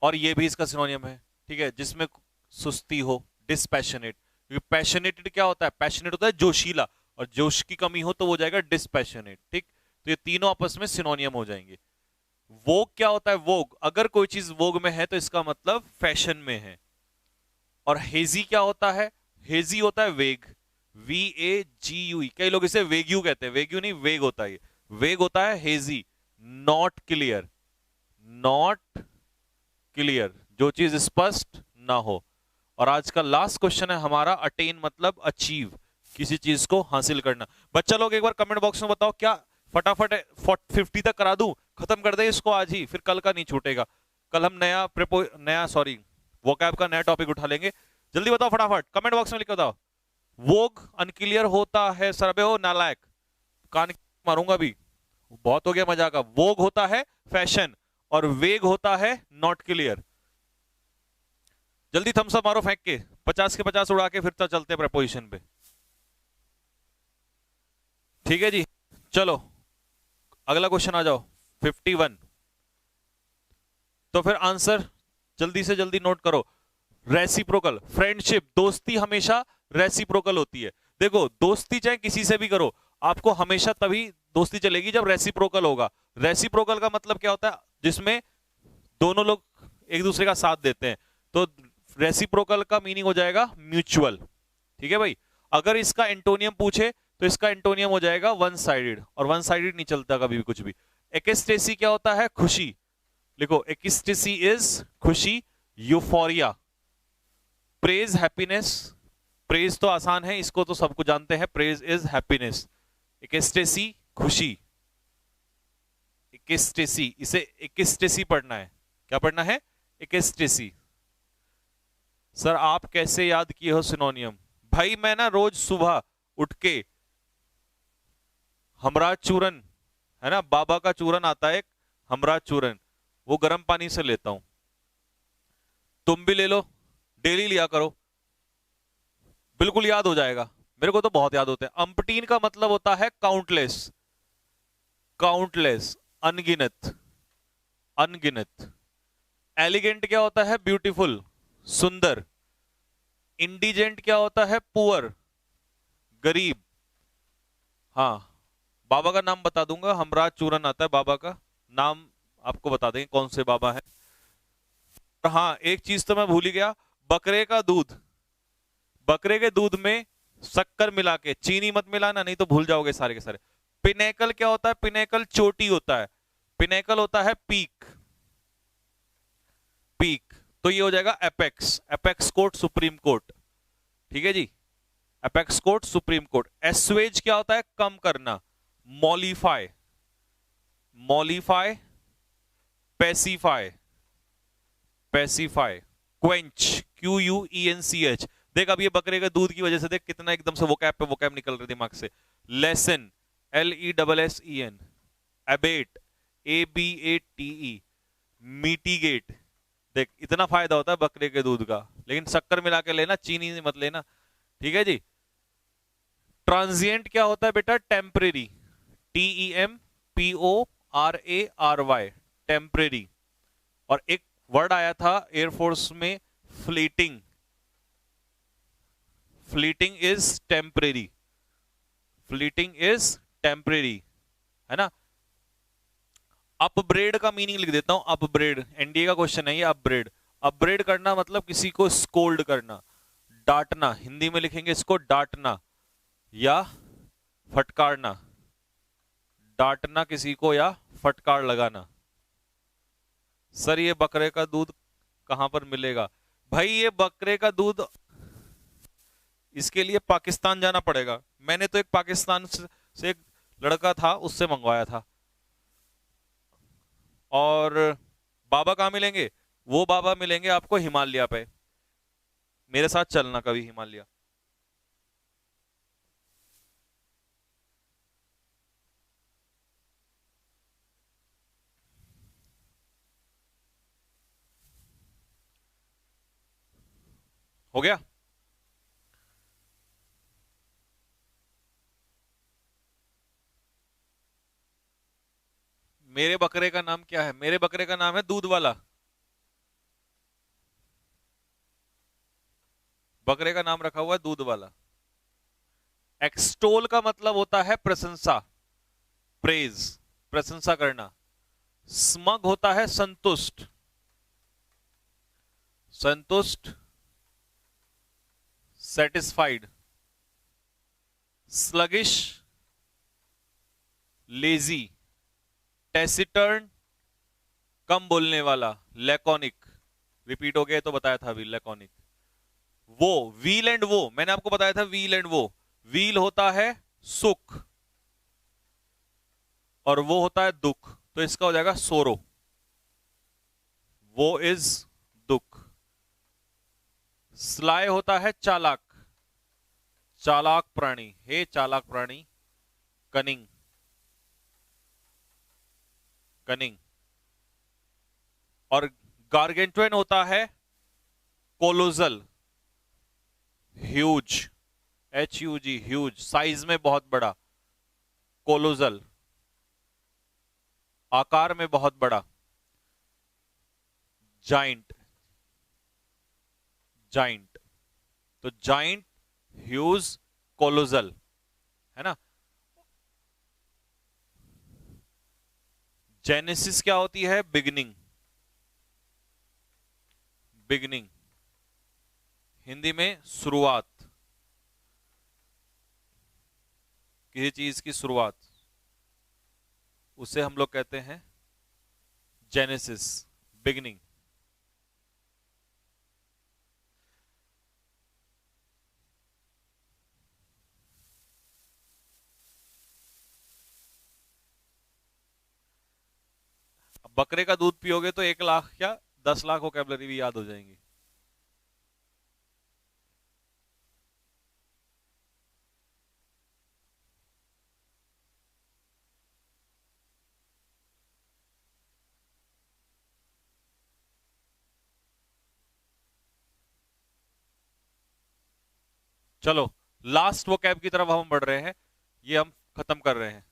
[SPEAKER 1] और ये भी इसका सिनोनियम है। ठीक है, जिसमें सुस्ती हो, डिस्पैशनेट। क्योंकि पैशनेटेड क्या होता है? पैशनेट होता है जोशीला, और जोश की कमी हो तो वो जाएगा डिस्पैशनेट। ठीक, तो ये तीनों आपस में सिनोनियम हो जाएंगे। वोग क्या होता है? वोग, अगर कोई चीज वोग में है तो इसका मतलब फैशन में है। और हेजी क्या होता है? हेजी होता है वेग, VAGUE। कई लोग इसे वेग्यू कहते हैं, वेग्यू नहीं, वेग होता है। वेग होता है hazy, not clear, not clear, जो चीज स्पष्ट ना हो। और आज का लास्ट क्वेश्चन है हमारा, अटेन मतलब अचीव, किसी चीज को हासिल करना। बच्चा लोग एक बार कमेंट बॉक्स में बताओ, क्या फटाफट 50 तक करा दूं, खत्म कर दे इसको आज ही, फिर कल का नहीं छूटेगा। कल हम नया सॉरी वोकैब का नया टॉपिक उठा लेंगे। जल्दी बताओ फटाफट, कमेंट बॉक्स में लिख के बताओ। वोग अनक्लियर होता है, सरबे हो नालायक, कान मारूंगा भी, बहुत हो गया मजाक। वोग होता है फैशन, और वेग होता है नॉट क्लियर। जल्दी थम्स अप मारो फेंक के, 50 के 50 उड़ा के फिर तो चलते हैं प्रपोजिशन पे। ठीक है जी, चलो अगला क्वेश्चन आ जाओ, 51। तो फिर आंसर जल्दी से जल्दी नोट करो। रेसिप्रोकल, फ्रेंडशिप, दोस्ती हमेशा रेसिप्रोकल होती है। देखो, दोस्ती चाहे किसी से भी करो, आपको हमेशा तभी दोस्ती चलेगी जब रेसिप्रोकल होगा। रेसिप्रोकल का मतलब क्या होता है? जिसमें दोनों लोग एक दूसरे का साथ देते हैं। तो रेसिप्रोकल का मीनिंग हो जाएगा म्यूचुअल। ठीक है भाई। अगर इसका एंटोनियम पूछे तो इसका एंटोनियम हो जाएगा वन साइडेड, और वन साइडेड नहीं चलता कभी भी कुछ भी। एक्सटेसी क्या होता है? खुशी। लिखो, एक्सटेसी इज खुशी। Euphoria praise happiness. प्रेज तो आसान है, इसको तो सबको जानते हैं, प्रेज इज हैप्पीनेस। एक्सटेसी खुशी। एक्सटेसी, इसे एक्सटेसी पढ़ना है। क्या पढ़ना है? एक्सटेसी। सर आप कैसे याद किए हो सिनोनियम? भाई मैं ना रोज सुबह उठ के हमराज चूरन, है ना, बाबा का चूरन आता है एक, हमराज चूरन, वो गर्म पानी से लेता हूं। तुम भी ले लो, डेली लिया करो, बिल्कुल याद हो जाएगा। मेरे को तो बहुत याद होते हैं। अम्पटीन का मतलब होता है काउंटलेस। काउंटलेस, अनगिनत, अनगिनत। एलिगेंट क्या होता है? ब्यूटीफुल, सुंदर। इंडिजेंट क्या होता है? पुअर, गरीब। हाँ, बाबा का नाम बता दूंगा, हमराज चूरन आता है बाबा का नाम, आपको बता देंगे कौन से बाबा है। हाँ, एक चीज तो मैं भूल ही गया, बकरे का दूध, बकरे के दूध में शक्कर मिला के, चीनी मत मिलाना नहीं तो भूल जाओगे सारे के सारे। पिनेकल क्या होता है? पिनेकल चोटी होता है, पिनेकल होता है पीक, पीक। तो ये हो जाएगा apex, apex court, supreme court. ठीक है जी, एपेक्स कोर्ट, सुप्रीम कोर्ट। एस्वेज क्या होता है? कम करना, मॉलिफाई, मॉलिफाई, पेसिफाई, पेसिफाई। Quench, QUENCH। देख अब ये बकरे के दूध की वजह से देख कितना एकदम से वोकैब पे वोकैब निकल रहे दिमाग से। Lesson, LESSEN। Abbott, ABATE। मीटिगेट। देख इतना फायदा होता है बकरे के दूध का, लेकिन शक्कर मिला के लेना, चीनी मत लेना। ठीक है जी। ट्रांजिएंट क्या होता है बेटा? Temporary, TEMPORARY, temporary. और एक वर्ड आया था एयरफोर्स में, fleeting, fleeting is temporary, fleeting is temporary, है ना। अपब्रेड का मीनिंग लिख देता हूं, अपब्रेड, एनडीए का क्वेश्चन है ये। अपब्रेड, अपब्रेड करना मतलब किसी को स्कोल्ड करना, डांटना, हिंदी में लिखेंगे इसको डांटना या फटकारना, डांटना किसी को या फटकार लगाना। सर ये बकरे का दूध कहां पर मिलेगा? भाई ये बकरे का दूध, इसके लिए पाकिस्तान जाना पड़ेगा। मैंने तो एक पाकिस्तान से एक लड़का था, उससे मंगवाया था। और बाबा कहां मिलेंगे? वो बाबा मिलेंगे आपको हिमालय पे। मेरे साथ चलना कभी हिमालय। हो गया? मेरे बकरे का नाम क्या है? मेरे बकरे का नाम है दूध वाला। बकरे का नाम रखा हुआ है दूध वाला। एक्सटोल का मतलब होता है प्रशंसा, प्रेज, प्रशंसा करना। स्मग होता है संतुष्ट, संतुष्ट, सेटिस्फाइड। Sluggish, lazy. टेसिटर्न, कम बोलने वाला, लैकोनिक। रिपीट हो गया तो बताया था अभी, लैकोनिक। वो, व्हील एंड वो, मैंने आपको बताया था व्हील एंड वो। व्हील होता है सुख और वो होता है दुख, तो इसका हो जाएगा सोरो। वो इज दुख। स्लाय होता है चालाक, चालाक प्राणी, हे चालाक प्राणी, कनिंग, कनिंग। और गार्गेंट्वेन होता है colossal, huge, HUG, huge, size में बहुत बड़ा। कोलोजल, आकार में बहुत बड़ा। Giant, giant. तो जाइंट, ह्यूज, कोलोजल, है ना। जेनेसिस क्या होती है? बिगनिंग, बिगनिंग, हिंदी में शुरुआत। किसी चीज की शुरुआत, उसे हम लोग कहते हैं जेनेसिस, बिगिनिंग। बकरे का दूध पियोगे तो 1 लाख क्या 10 लाख वोकैबुलरी भी याद हो जाएंगी। चलो लास्ट वोकैब की तरफ हम बढ़ रहे हैं, ये हम खत्म कर रहे हैं।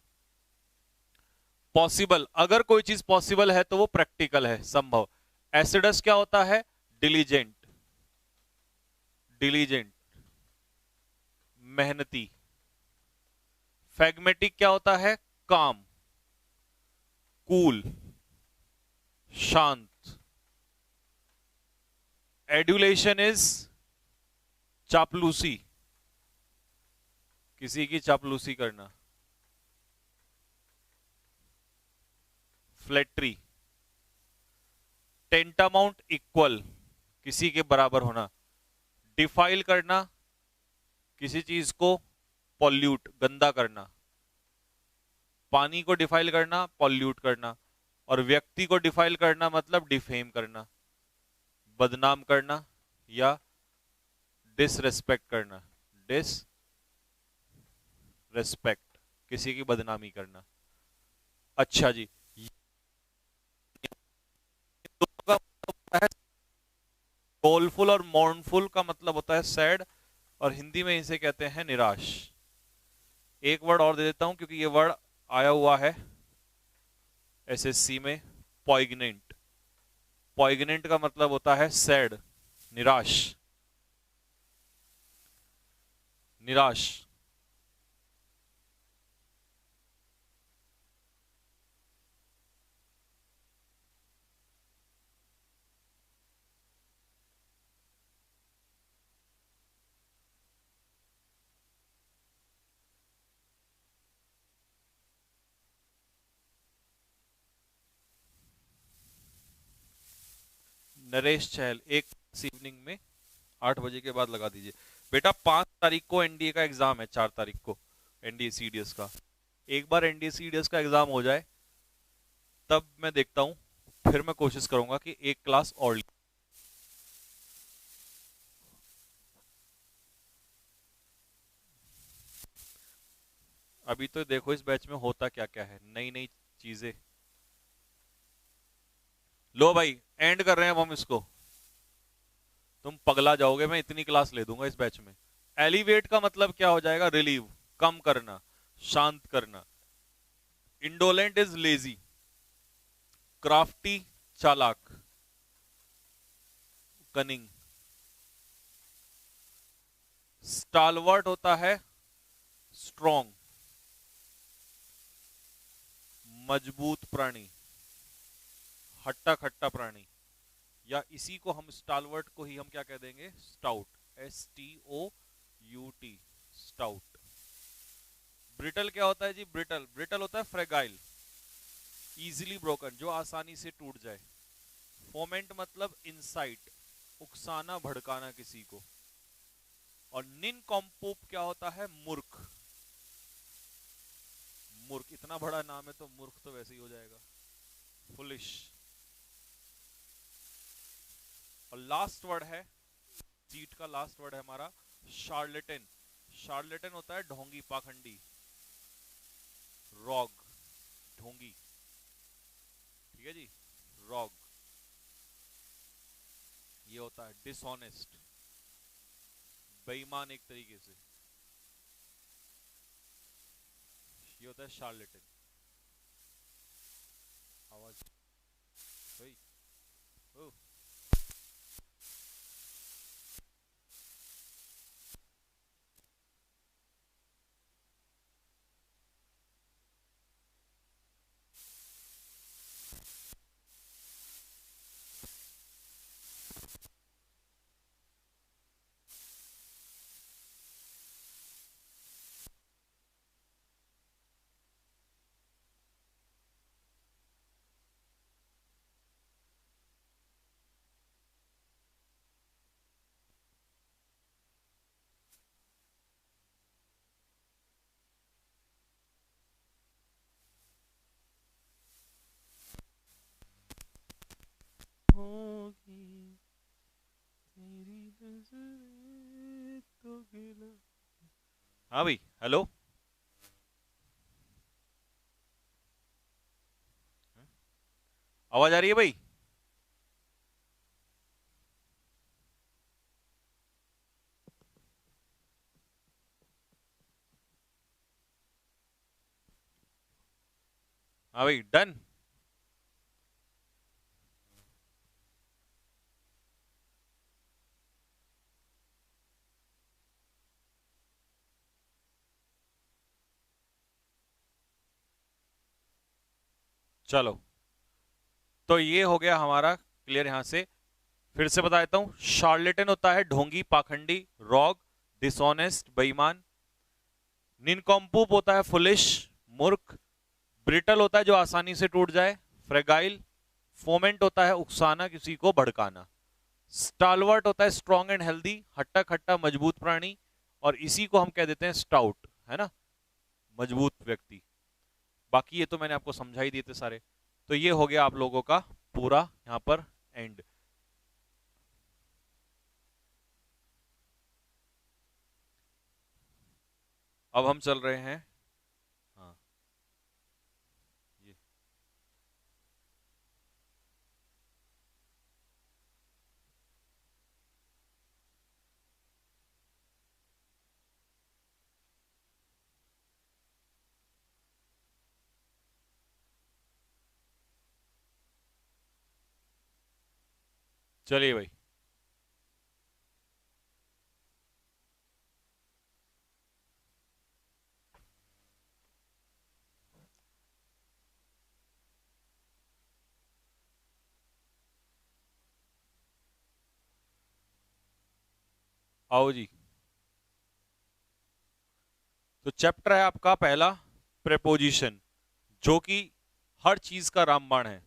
[SPEAKER 1] पॉसिबल, अगर कोई चीज पॉसिबल है तो वो प्रैक्टिकल है, संभव। एसिडस क्या होता है? डिलीजेंट, डिलीजेंट, मेहनती। फैग्मेटिक क्या होता है? काम, कूल, शांत। एड्यूलेशन इज चापलूसी, किसी की चापलूसी करना। फ्लैटरी, टेंटामाउंट इक्वल, किसी के बराबर होना। डिफाइल करना, किसी चीज को पॉल्यूट, गंदा करना। पानी को डिफाइल करना, पॉल्यूट करना। और व्यक्ति को डिफाइल करना मतलब डिफेम करना, बदनाम करना या डिसरेस्पेक्ट करना। डिसरेस्पेक्ट, किसी की बदनामी करना। अच्छा जी, सोलफुल और मॉर्नफुल का मतलब होता है सैड, और हिंदी में इसे कहते हैं निराश। एक वर्ड और दे देता हूं क्योंकि ये वर्ड आया हुआ है एसएससी में, पॉइग्नेंट। पॉइग्नेंट का मतलब होता है सैड, निराश, निराश। नरेश चहल, एक इवनिंग में 8 बजे के बाद लगा दीजिए। बेटा 5 तारीख को एनडीए का एग्जाम है, 4 तारीख को एनडीए सीडीएस का। एक बार एनडीए सीडीएस का एग्जाम हो जाए तब मैं देखता हूं, फिर मैं कोशिश करूंगा कि एक क्लास और। अभी तो देखो इस बैच में होता क्या क्या है, नई नई चीजें। लो भाई, एंड कर रहे हैं अब हम इसको। तुम पगला जाओगे, मैं इतनी क्लास ले दूंगा इस बैच में। एलिवेट का मतलब क्या हो जाएगा? रिलीव, कम करना, शांत करना। इंडोलेंट इज लेजी, क्राफ्टी चालाक, कनिंग। स्टालवर्ट होता है स्ट्रॉन्ग, मजबूत प्राणी, हट्टा खट्टा प्राणी। या इसी को हम स्टालवर्ट को ही हम क्या कह देंगे? Stout, STOUT, stout. ब्रिटल क्या होता है जी? ब्रिटल, ब्रिटल होता है फ्रेगाइल, इजीली ब्रोकन, जो आसानी से टूट जाए। फोमेंट मतलब इंसाइट, उकसाना, भड़काना किसी को। और निनकॉम्पोप क्या होता है? मूर्ख, मूर्ख। इतना बड़ा नाम है तो मूर्ख तो वैसे ही हो जाएगा, फुलिश। और लास्ट वर्ड है, जीट का लास्ट वर्ड है हमारा शार्लेटन। शार्लेटन होता है ढोंगी, पाखंडी, रॉग, ढोंगी। ठीक है जी, रॉग। ये होता है डिसऑनेस्ट, बेईमान एक तरीके से। ये होता है शार्लेटन। आवाज भाई, ओ हाँ भाई, हेलो। आवाज आ रही है भाई? हाँ भाई, डन। चलो, तो ये हो गया हमारा क्लियर यहां से। फिर से बता देता हूं, शार्लेटन होता है ढोंगी, पाखंडी, रॉग, डिसऑनेस्ट, बेईमान। निनकॉम्पूप होता है फुलिश, मूर्ख। ब्रिटल होता है जो आसानी से टूट जाए, फ्रेगाइल। फोमेंट होता है उकसाना, किसी को भड़काना। स्टालवर्ट होता है स्ट्रॉन्ग एंड हेल्दी, हट्टा खट्टा मजबूत प्राणी। और इसी को हम कह देते हैं स्टाउट, है ना, मजबूत व्यक्ति। बाकी ये तो मैंने आपको समझा ही दिए थे सारे। तो ये हो गया आप लोगों का पूरा यहां पर एंड। अब हम चल रहे हैं। हाँ, ये चलिए भाई। आओ जी। तो चैप्टर है आपका पहला, प्रेपोजिशन, जो कि हर चीज का रामबाण है।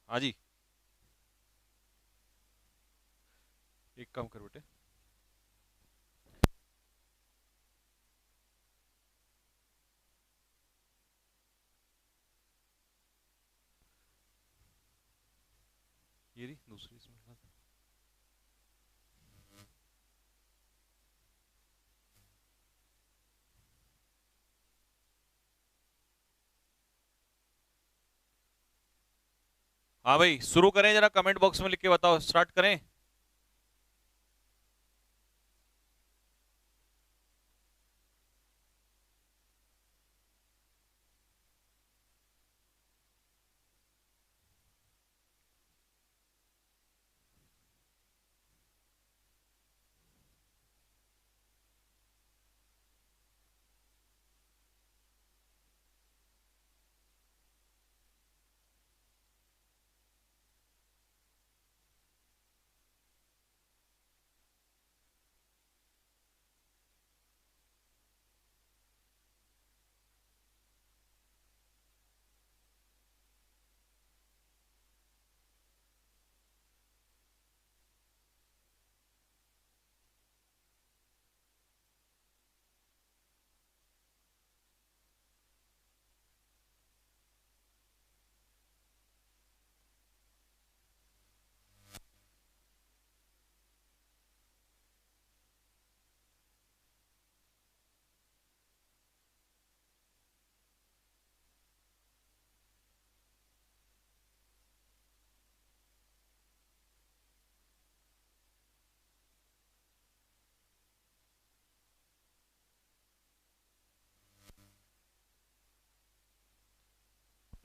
[SPEAKER 1] हाँ जी। एक काम कर बेटे। ये रही दूसरी इसमें लगा दे। हाँ भाई, शुरू करें, जरा कमेंट बॉक्स में लिख के बताओ, स्टार्ट करें।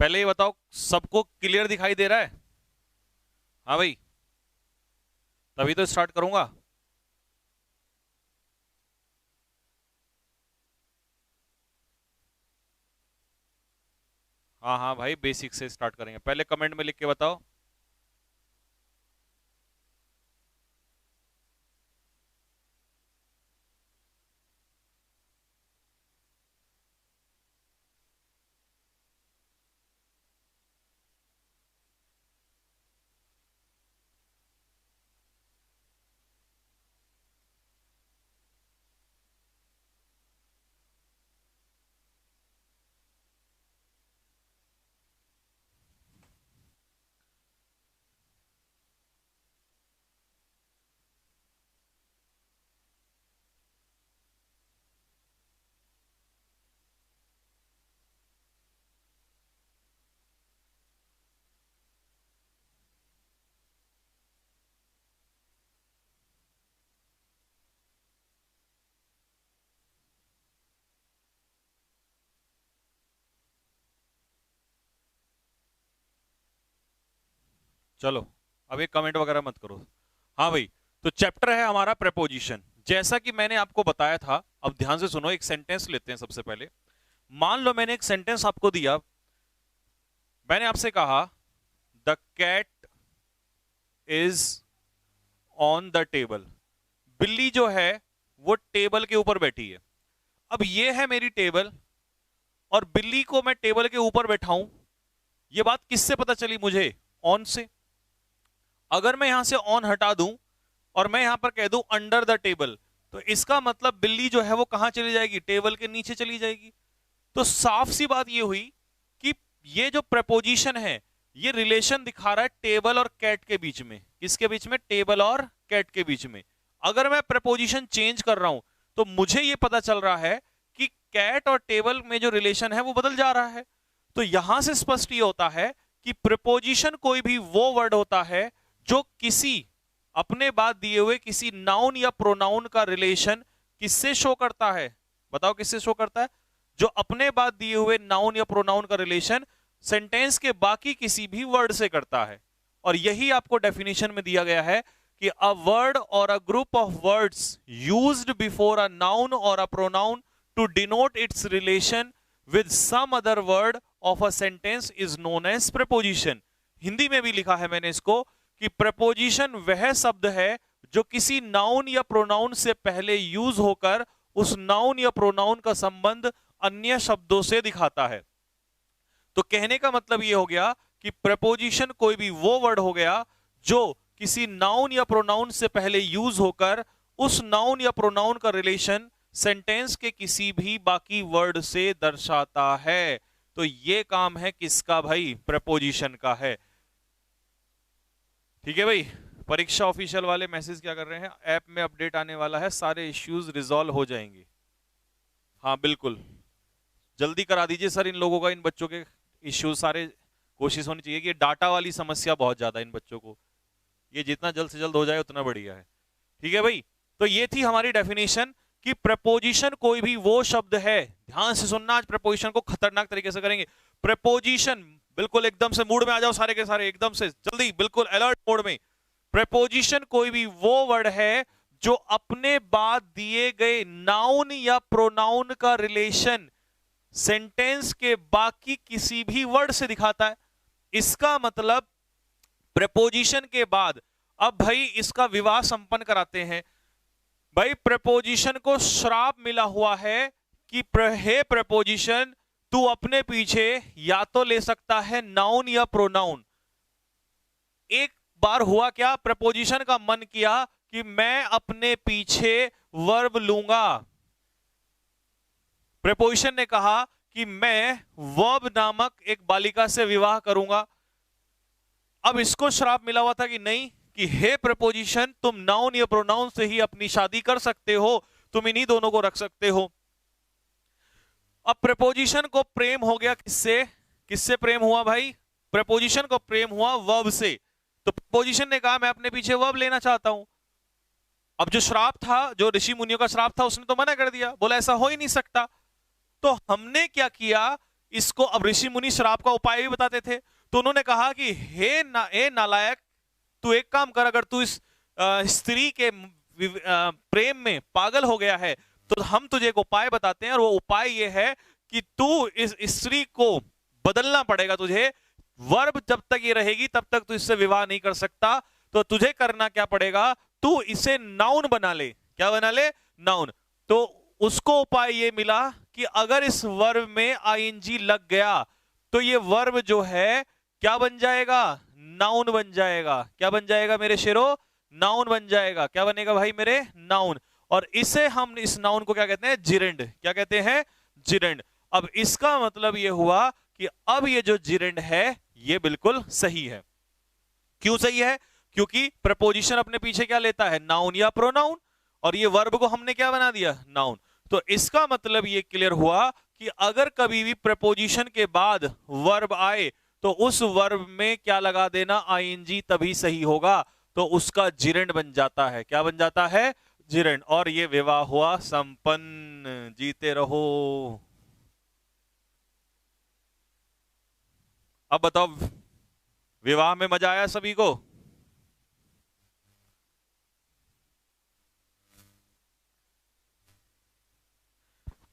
[SPEAKER 1] पहले ये बताओ, सबको क्लियर दिखाई दे रहा है? हाँ भाई, तभी तो स्टार्ट करूंगा। हाँ हाँ भाई, बेसिक से स्टार्ट करेंगे, पहले कमेंट में लिख के बताओ। चलो, अब एक कमेंट वगैरह मत करो। हाँ भाई, तो चैप्टर है हमारा प्रेपोजिशन, जैसा कि मैंने आपको बताया था। अब ध्यान से सुनो, एक सेंटेंस लेते हैं सबसे पहले। मान लो मैंने एक सेंटेंस आपको दिया, मैंने आपसे कहा the cat is on the table. बिल्ली जो है वो टेबल के ऊपर बैठी है। अब ये है मेरी टेबल, और बिल्ली को मैं टेबल के ऊपर बैठाऊं, ये बात किससे पता चली मुझे? ऑन से। अगर मैं यहां से ऑन हटा दूं और मैं यहां पर कह दूं अंडर द टेबल, तो इसका मतलब बिल्ली जो है वो कहां चली जाएगी? टेबल के नीचे चली जाएगी। तो साफ सी बात ये हुई कि ये जो प्रपोजिशन है, ये रिलेशन दिखा रहा है टेबल और कैट के बीच में। किसके बीच में? टेबल और कैट के बीच में। अगर मैं प्रपोजिशन चेंज कर रहा हूं तो मुझे ये पता चल रहा है कि कैट और टेबल में जो रिलेशन है वो बदल जा रहा है। तो यहां से स्पष्ट ये होता है कि प्रपोजिशन कोई भी वो वर्ड होता है जो किसी अपने बाद दिए हुए किसी नाउन या प्रोनाउन का रिलेशन किससे शो करता है? बताओ किससे शो करता है? जो अपने बाद दिए हुए नाउन या प्रोनाउन का रिलेशन सेंटेंस के बाकी किसी भी वर्ड से करता है। और यही आपको डेफिनेशन में दिया गया है कि a word or a group of words used before a noun or a pronoun to denote its relation with some other word of a sentence is known as preposition. Hindi में भी लिखा है मैंने इसको कि प्रपोजिशन वह शब्द है जो किसी नाउन या प्रोनाउन से पहले यूज होकर उस नाउन या प्रोनाउन का संबंध अन्य शब्दों से दिखाता है। तो कहने का मतलब यह हो गया कि प्रपोजिशन कोई भी वो वर्ड हो गया जो किसी नाउन या प्रोनाउन से पहले यूज होकर उस नाउन या प्रोनाउन का रिलेशन सेंटेंस के किसी भी बाकी वर्ड से दर्शाता है। तो ये काम है किसका भाई? प्रपोजिशन का है। ठीक है भाई। परीक्षा ऑफिशियल वाले मैसेज क्या कर रहे हैं? ऐप में अपडेट आने वाला है, सारे इश्यूज रिजॉल्व हो जाएंगे। हाँ बिल्कुल, जल्दी करा दीजिए सर इन लोगों का, इन बच्चों के इश्यूज सारे। कोशिश होनी चाहिए कि डाटा वाली समस्या बहुत ज्यादा इन बच्चों को, ये जितना जल्द से जल्द हो जाए उतना बढ़िया है। ठीक है भाई, तो ये थी हमारी डेफिनेशन कि प्रपोजिशन कोई भी वो शब्द है। ध्यान से सुनना, आज प्रपोजिशन को खतरनाक तरीके से करेंगे। प्रपोजिशन, बिल्कुल एकदम से मूड में आ जाओ सारे के सारे, एकदम से जल्दी, बिल्कुल अलर्ट मोड में। प्रपोजिशन कोई भी वो वर्ड है जो अपने बाद दिए गए नाउन या प्रोनाउन का रिलेशन सेंटेंस के बाकी किसी भी वर्ड से दिखाता है। इसका मतलब प्रपोजिशन के बाद अब भाई इसका विवाह संपन्न कराते हैं। भाई प्रपोजिशन को श्राप मिला हुआ है कि हे प्रपोजिशन, तू अपने पीछे या तो ले सकता है नाउन या प्रोनाउन। एक बार हुआ क्या, प्रपोजिशन का मन किया कि मैं अपने पीछे वर्ब लूंगा। प्रपोजिशन ने कहा कि मैं वर्ब नामक एक बालिका से विवाह करूंगा। अब इसको श्राप मिला हुआ था कि नहीं, कि हे प्रपोजिशन, तुम नाउन या प्रोनाउन से ही अपनी शादी कर सकते हो, तुम इन्हीं दोनों को रख सकते हो। अब प्रपोजिशन को प्रेम हो गया किससे? किससे प्रेम हुआ भाई? प्रपोजिशन को प्रेम हुआ वर्ब से। तो प्रपोजिशन ने कहा मैं अपने पीछे वर्ब लेना चाहता हूं। अब जो श्राप था, जो ऋषि मुनियों का श्राप था, उसने तो मना कर दिया, बोला ऐसा हो ही नहीं सकता। तो हमने क्या किया इसको, अब ऋषि मुनि श्राप का उपाय भी बताते थे, तो उन्होंने कहा कि हे नालायक, तू एक काम कर, अगर तू इस स्त्री के प्रेम में पागल हो गया है तो हम तुझे एक उपाय बताते हैं, और वो उपाय ये है कि तू इस स्त्री को बदलना पड़ेगा तुझे। वर्ब जब तक ये रहेगी तब तक तू इससे विवाह नहीं कर सकता। तो तुझे करना क्या पड़ेगा, तू इसे नाउन बना ले। क्या बना ले? नाउन। तो उसको उपाय ये मिला कि अगर इस वर्ब में आईएनजी लग गया तो ये वर्ब जो है क्या बन जाएगा? नाउन बन जाएगा। क्या बन जाएगा मेरे शेरो? नाउन बन जाएगा। क्या बनेगा भाई मेरे? नाउन। और इसे हम, इस नाउन को क्या कहते हैं? जिरेंड। क्या कहते हैं? जिरेंड। अब इसका मतलब ये हुआ कि अब ये जो जिरेंड है ये बिल्कुल सही है। क्यों सही है? क्योंकि प्रपोजिशन अपने पीछे क्या लेता है? नाउन या प्रोनाउन, और ये वर्ब को हमने क्या बना दिया? नाउन। तो इसका मतलब ये क्लियर हुआ कि अगर कभी भी प्रपोजिशन के बाद वर्ब आए तो उस वर्ब में क्या लगा देना? आईएनजी, तभी सही होगा। तो उसका जिरेंड बन जाता है। क्या बन जाता है? जिरेंड। और ये विवाह हुआ संपन्न। जीते रहो। अब बताओ, विवाह में मजा आया सभी को?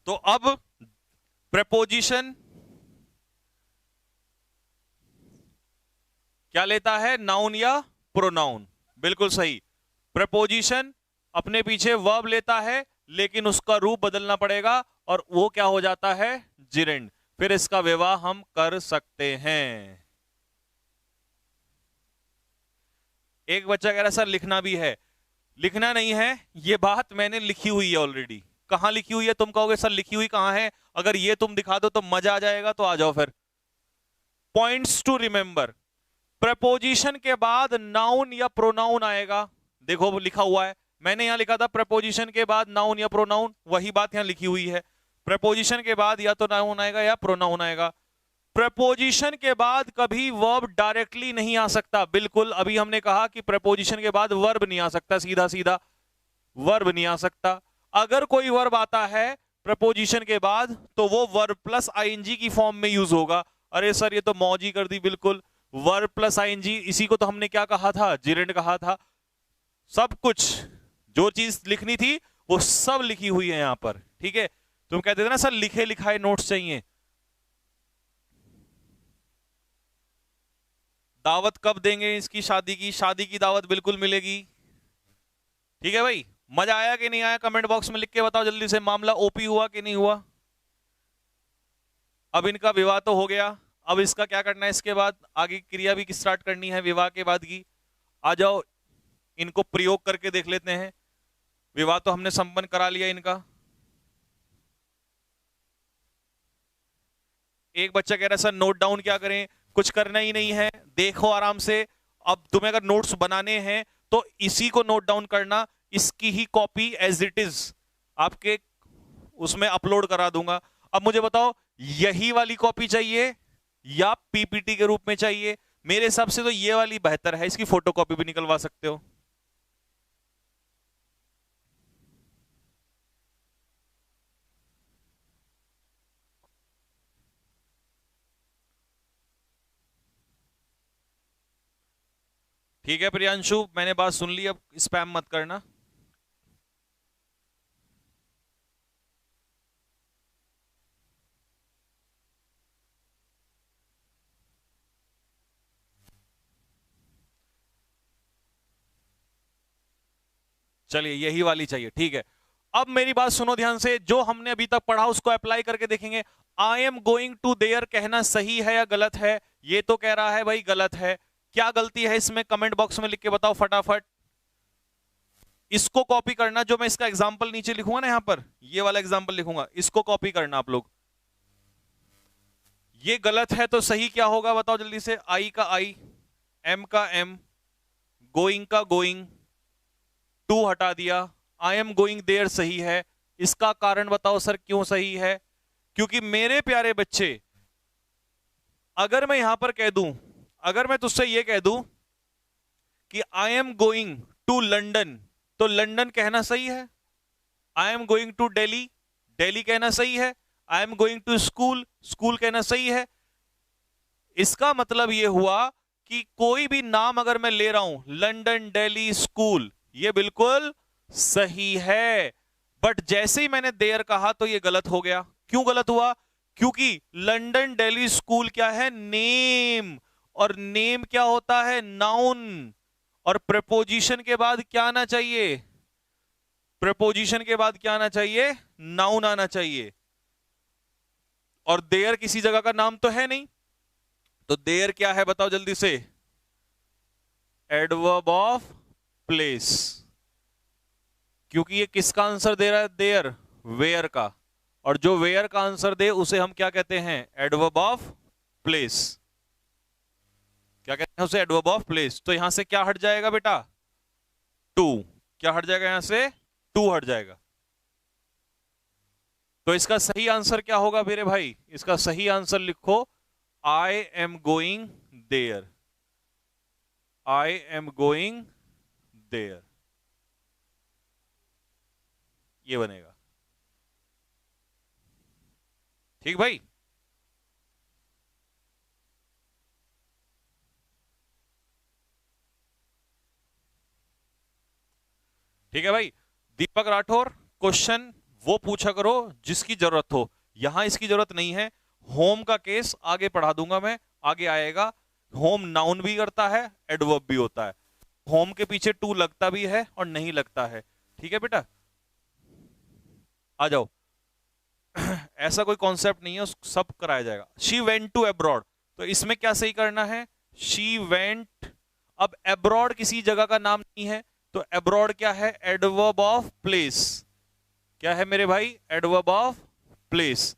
[SPEAKER 1] तो अब प्रपोजिशन क्या लेता है? नाउन या प्रोनाउन। बिल्कुल सही। प्रपोजिशन अपने पीछे वर्ब लेता है, लेकिन उसका रूप बदलना पड़ेगा, और वो क्या हो जाता है? जिरेंड। फिर इसका विवाह हम कर सकते हैं। एक बच्चा कह रहा है सर लिखना भी है। लिखना नहीं है, ये बात मैंने लिखी हुई है ऑलरेडी। कहां लिखी हुई है? तुम कहोगे सर लिखी हुई कहां है? अगर ये तुम दिखा दो तो मजा आ जाएगा, तो आ जाओ फिर। पॉइंट्स टू रिमेंबर, प्रपोजिशन के बाद नाउन या प्रोनाउन आएगा। देखो लिखा हुआ है, मैंने यहां लिखा था प्रपोजिशन के बाद नाउन या प्रोनाउन, वही बात यहां लिखी हुई है। प्रपोजिशन के बाद या तो नाउन आएगा या प्रोनाउन आएगा। प्रपोजिशन के बाद कभी वर्ब डायरेक्टली नहीं आ सकता। बिल्कुल, अभी हमने कहा कि प्रपोजिशन के बाद वर्ब नहीं आ सकता, सीधा सीधा वर्ब नहीं आ सकता। अगर कोई वर्ब आता है प्रपोजिशन के बाद तो वो वर्ब प्लस आईएनजी की फॉर्म में यूज होगा। अरे सर ये तो मौज ही कर दी। बिल्कुल, वर्ब प्लस आईएनजी, इसी को तो हमने क्या कहा था? जिरेंड कहा था। सब कुछ जो चीज लिखनी थी वो सब लिखी हुई है यहां पर। ठीक है, तुम कहते थे ना सर लिखे लिखाए नोट्स चाहिए। दावत कब देंगे इसकी? शादी की, शादी की दावत बिल्कुल मिलेगी। ठीक है भाई, मजा आया कि नहीं आया? कमेंट बॉक्स में लिख के बताओ जल्दी से। मामला ओपी हुआ कि नहीं हुआ? अब इनका विवाह तो हो गया, अब इसका क्या करना है? इसके बाद आगे क्रिया भी स्टार्ट करनी है विवाह के बाद की। आ जाओ, इनको प्रयोग करके देख लेते हैं। विवाह तो हमने संपन्न करा लिया इनका। एक बच्चा कह रहा है सर नोट डाउन क्या करें? कुछ करना ही नहीं है, देखो आराम से। अब तुम्हें अगर नोट्स बनाने हैं तो इसी को नोट डाउन करना, इसकी ही कॉपी एज इट इज आपके उसमें अपलोड करा दूंगा। अब मुझे बताओ, यही वाली कॉपी चाहिए या पीपीटी के रूप में चाहिए? मेरे हिसाब से तो ये वाली बेहतर है, इसकी फोटोकॉपी भी निकलवा सकते हो। ठीक है प्रियांशु, मैंने बात सुन ली, अब स्पैम मत करना। चलिए यही वाली चाहिए, ठीक है। अब मेरी बात सुनो ध्यान से, जो हमने अभी तक पढ़ा उसको अप्लाई करके देखेंगे। I am going to there कहना सही है या गलत है? ये तो कह रहा है भाई गलत है। क्या गलती है इसमें? कमेंट बॉक्स में लिख के बताओ फटाफट। इसको कॉपी करना, जो मैं इसका एग्जाम्पल नीचे लिखूंगा ना, यहां पर ये वाला एग्जाम्पल लिखूंगा, इसको कॉपी करना आप लोग। ये गलत है तो सही क्या होगा बताओ जल्दी से। आई का आई, एम का एम, गोइंग का गोइंग, टू हटा दिया, आई एम गोइंग देयर सही है। इसका कारण बताओ सर क्यों सही है? क्योंकि मेरे प्यारे बच्चे, अगर मैं यहां पर कह दूं, अगर मैं तुझसे यह कह दूं कि I am going to London, तो लंदन कहना सही है। I am going to Delhi, Delhi कहना सही है। I am going to school, school कहना सही है। इसका मतलब यह हुआ कि कोई भी नाम अगर मैं ले रहा हूं, लंदन दिल्ली स्कूल, ये बिल्कुल सही है, बट जैसे ही मैंने देयर कहा तो ये गलत हो गया। क्यों गलत हुआ? क्योंकि लंदन दिल्ली स्कूल क्या है? नेम, और नेम क्या होता है? नाउन, और प्रपोजिशन के बाद क्या आना चाहिए? प्रपोजिशन के बाद क्या आना चाहिए? नाउन आना चाहिए, और देयर किसी जगह का नाम तो है नहीं, तो देयर क्या है बताओ जल्दी से? एडवर्ब ऑफ प्लेस, क्योंकि ये किसका आंसर दे रहा है? देयर, वेयर का, और जो वेयर का आंसर दे उसे हम क्या कहते हैं? Adverb of place. क्या कहते हैं उसे? Adverb of place. तो यहां से क्या हट जाएगा बेटा? टू। क्या हट जाएगा यहां से? टू हट जाएगा। तो इसका सही आंसर क्या होगा मेरे भाई? इसका सही आंसर लिखो, I am going there. I am going there, ये बनेगा। ठीक भाई? ठीक है भाई। दीपक राठौर, क्वेश्चन वो पूछा करो जिसकी जरूरत हो, यहां इसकी जरूरत नहीं है। होम का केस आगे पढ़ा दूंगा मैं, आगे आएगा। होम नाउन भी करता है, एडवर्ब भी होता है। होम के पीछे टू लगता भी है और नहीं लगता है। ठीक है बेटा, आ जाओ। ऐसा कोई कॉन्सेप्ट नहीं है, सब कराया जाएगा। शी वेंट टू अब्रॉड, तो इसमें क्या सही करना है? She went. अब अब्रॉड किसी जगह का नाम नहीं है, तो अब्रॉड क्या है? Adverb of place. क्या है मेरे भाई? Adverb of place.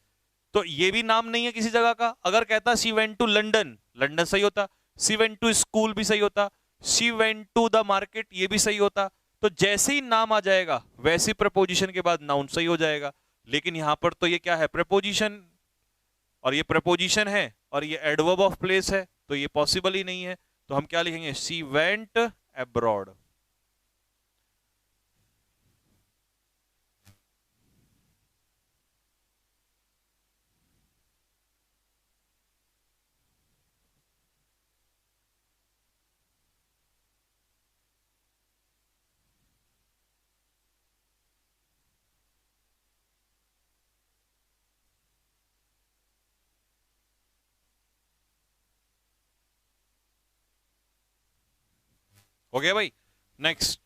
[SPEAKER 1] तो ये भी नाम नहीं है किसी जगह का। अगर कहता she went to London, London सही होता। शी वेंट टू स्कूल भी सही होता। She went to the market, ये भी सही होता। तो जैसे ही नाम आ जाएगा वैसे प्रपोजिशन के बाद नाउन सही हो जाएगा। लेकिन यहां पर तो ये क्या है? प्रपोजिशन, और ये प्रपोजिशन है, और ये एडवर्ब ऑफ प्लेस है, तो ये पॉसिबल ही नहीं है। तो हम क्या लिखेंगे? She went abroad. हो गया भाई? नेक्स्ट,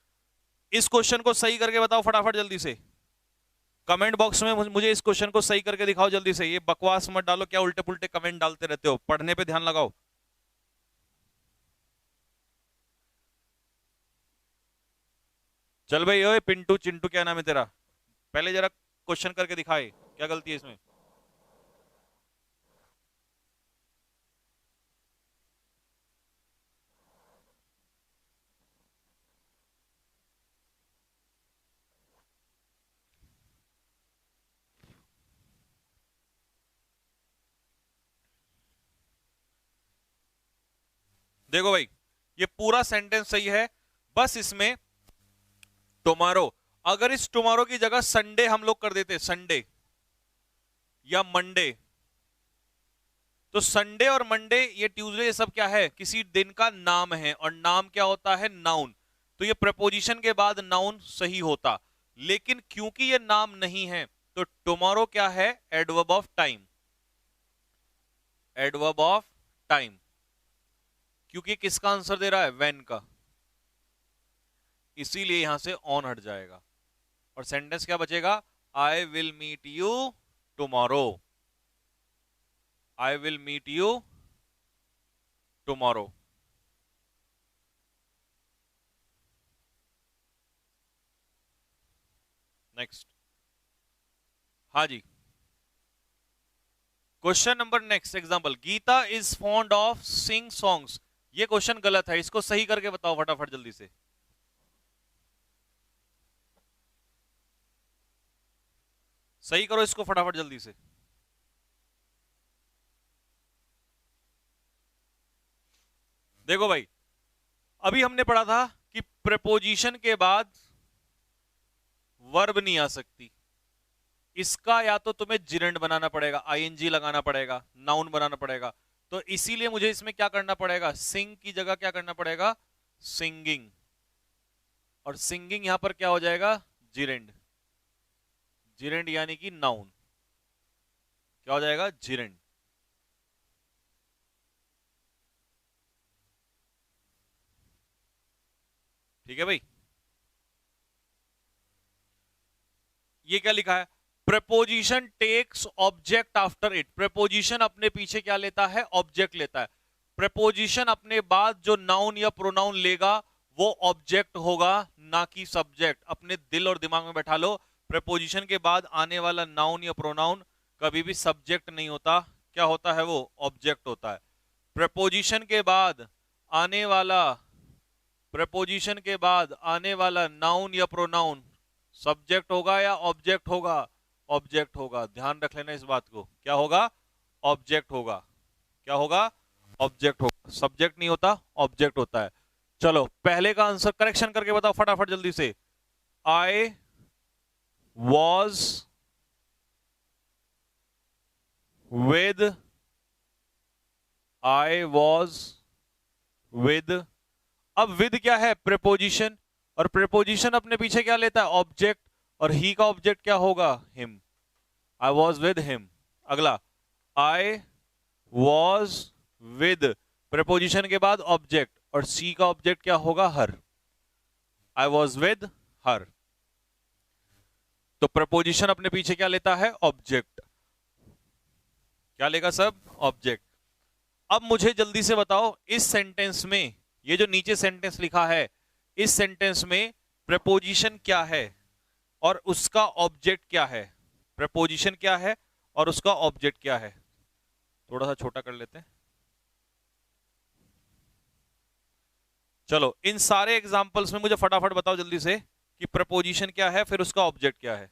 [SPEAKER 1] इस क्वेश्चन को सही करके बताओ फटाफट जल्दी से। कमेंट बॉक्स में मुझे इस क्वेश्चन को सही करके दिखाओ जल्दी से। ये बकवास मत डालो, क्या उल्टे पुल्टे कमेंट डालते रहते हो, पढ़ने पे ध्यान लगाओ। चल भाई, ओए पिंटू चिंटू क्या नाम है तेरा, पहले जरा क्वेश्चन करके दिखाए, क्या गलती है इसमें? देखो भाई, ये पूरा सेंटेंस सही है, बस इसमें टुमारो, अगर इस टुमारो की जगह संडे हम लोग कर देते, संडे या मंडे, तो संडे और मंडे, ये ट्यूसडे, ये सब क्या है? किसी दिन का नाम है, और नाम क्या होता है? नाउन। तो ये प्रपोजिशन के बाद नाउन सही होता, लेकिन क्योंकि ये नाम नहीं है, तो टुमारो क्या है? Adverb of time. Adverb of time, क्योंकि किसका आंसर दे रहा है? व्हेन का, इसीलिए यहां से ऑन हट जाएगा, और सेंटेंस क्या बचेगा? I will meet you tomorrow. I will meet you tomorrow. Next, हाँ जी, question number next example, Geeta is fond of sing songs. ये क्वेश्चन गलत है, इसको सही करके बताओ फटाफट जल्दी से। सही करो इसको फटाफट जल्दी से। देखो भाई, अभी हमने पढ़ा था कि प्रपोजिशन के बाद वर्ब नहीं आ सकती, इसका या तो तुम्हें जिरेंड बनाना पड़ेगा, आईएनजी लगाना पड़ेगा, नाउन बनाना पड़ेगा। तो इसीलिए मुझे इसमें क्या करना पड़ेगा, सिंग की जगह क्या करना पड़ेगा, सिंगिंग, और सिंगिंग यहां पर क्या हो जाएगा, जिरेंड, जिरेंड यानी कि नाउन, क्या हो जाएगा, जिरेंड। ठीक है भाई, ये क्या लिखा है, preposition takes object after it, preposition अपने पीछे क्या लेता है, ऑब्जेक्ट लेता है। प्रपोजिशन अपने बाद जो नाउन या प्रोनाउन लेगा वो ऑब्जेक्ट होगा, ना कि सब्जेक्ट। अपने दिल और दिमाग में बैठा लो, प्रपोजिशन के बाद आने वाला नाउन या प्रोनाउन कभी भी सब्जेक्ट नहीं होता, क्या होता है वो, ऑब्जेक्ट होता है। प्रपोजिशन के बाद आने वाला, प्रपोजिशन के बाद आने वाला नाउन या प्रोनाउन सब्जेक्ट होगा या ऑब्जेक्ट होगा, ऑब्जेक्ट होगा। ध्यान रख लेना इस बात को, क्या होगा, ऑब्जेक्ट होगा, क्या होगा, ऑब्जेक्ट होगा, सब्जेक्ट नहीं होता, ऑब्जेक्ट होता है। चलो पहले का आंसर करेक्शन करके बताओ फटाफट जल्दी से। I was with, I was with, अब विद क्या है, प्रेपोजिशन, और प्रेपोजिशन अपने पीछे क्या लेता है, ऑब्जेक्ट, और ही का ऑब्जेक्ट क्या होगा, him, I was with him. अगला, आई वॉज विद, प्रेपोजिशन के बाद ऑब्जेक्ट, और सी का ऑब्जेक्ट क्या होगा, हर, आई वॉज विद हर। तो प्रपोजिशन अपने पीछे क्या लेता है, ऑब्जेक्ट, क्या लेगा सब, ऑब्जेक्ट। अब मुझे जल्दी से बताओ इस सेंटेंस में, ये जो नीचे सेंटेंस लिखा है, इस सेंटेंस में प्रपोजिशन क्या है और उसका ऑब्जेक्ट क्या है, प्रपोजिशन क्या है और उसका ऑब्जेक्ट क्या है। थोड़ा सा छोटा कर लेते हैं। चलो इन सारे एग्जांपल्स में मुझे फटाफट बताओ जल्दी से कि प्रपोजिशन क्या है फिर उसका ऑब्जेक्ट क्या है।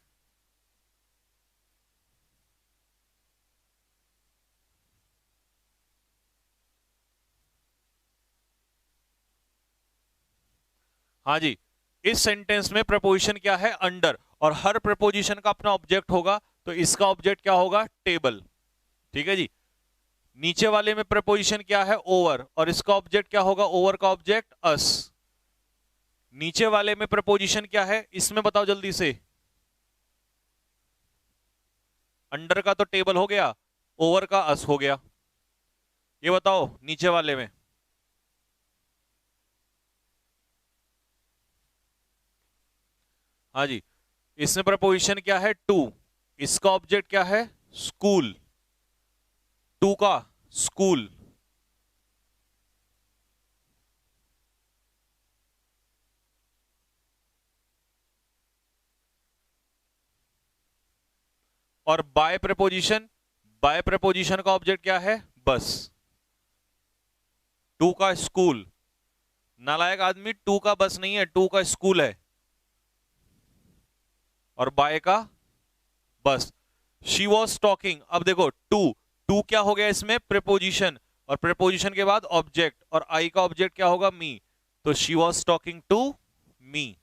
[SPEAKER 1] हाँ जी, इस सेंटेंस में प्रपोजिशन क्या है, अंडर, और हर प्रपोजिशन का अपना ऑब्जेक्ट होगा, तो इसका ऑब्जेक्ट क्या होगा, टेबल। ठीक है जी। नीचे वाले में प्रपोजिशन क्या है, ओवर, और इसका ऑब्जेक्ट क्या होगा, ओवर का ऑब्जेक्ट अस। नीचे वाले में प्रपोजिशन क्या है, इसमें बताओ जल्दी से। अंडर का तो टेबल हो गया, ओवर का अस हो गया। ये बताओ नीचे वाले में। हाँ जी, इसमें प्रपोजिशन क्या है, टू, इसका ऑब्जेक्ट क्या है, स्कूल, टू का स्कूल। और बाय प्रपोजिशन, बाय प्रपोजिशन का ऑब्जेक्ट क्या है, बस, टू का स्कूल। नालायक आदमी, टू का बस नहीं है, टू का स्कूल है, और बाय का बस। शी वॉज टॉकिंग, अब देखो टू, टू क्या हो गया इसमें, प्रेपोजिशन, और प्रेपोजिशन के बाद ऑब्जेक्ट, और आई का ऑब्जेक्ट क्या होगा, मी, तो she was talking to me.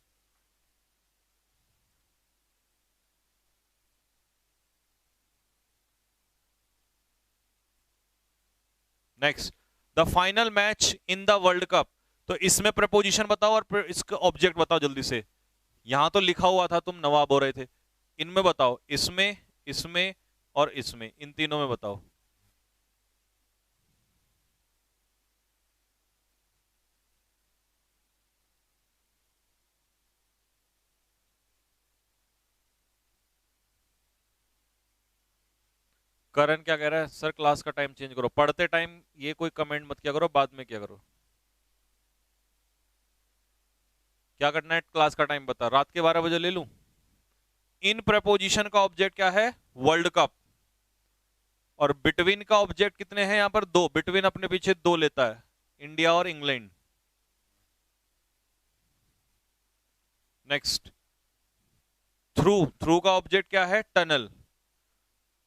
[SPEAKER 1] Next, the final match in the world cup, तो इसमें प्रपोजिशन बताओ और इसका ऑब्जेक्ट बताओ जल्दी से। यहां तो लिखा हुआ था, तुम नवाब हो रहे थे, इनमें बताओ, इसमें, इसमें और इसमें, इन तीनों में बताओ। करण क्या कह रहा है, सर क्लास का टाइम चेंज करो, पढ़ते टाइम ये कोई कमेंट मत किया करो, बाद में क्या करो। क्या करना है, क्लास का टाइम बता, रात के 12 बजे ले लूं। इन प्रपोजिशन का ऑब्जेक्ट क्या है, वर्ल्ड कप, और बिटवीन का ऑब्जेक्ट कितने हैं यहां पर, दो, बिटवीन अपने पीछे दो लेता है, इंडिया और इंग्लैंड। नेक्स्ट, थ्रू, थ्रू का ऑब्जेक्ट क्या है, टनल,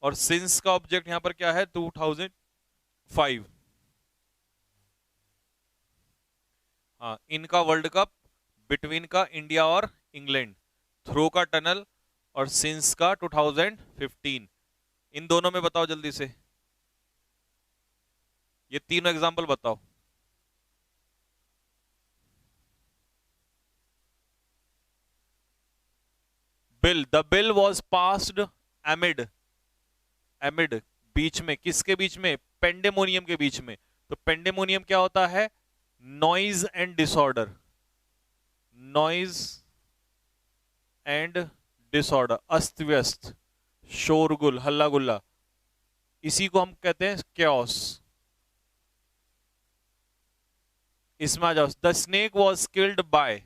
[SPEAKER 1] और सिंस का ऑब्जेक्ट यहां पर क्या है, 2005। हाँ, इनका वर्ल्ड कप, बिटवीन का इंडिया और इंग्लैंड, थ्रू का टनल, और सिंस का 2015। इन दोनों में बताओ जल्दी से। ये तीनों एग्जांपल बताओ। Bill, the bill was passed amid, amid बीच में, किसके बीच में? पेंडेमोनियम के बीच में। तो पेंडेमोनियम क्या होता है? Noise and disorder, noise and disorder, अस्त व्यस्त, शोरगुल, हल्ला गुल्ला, इसी को हम कहते हैं कैओस। इसमें आ जाओ, the snake was killed by,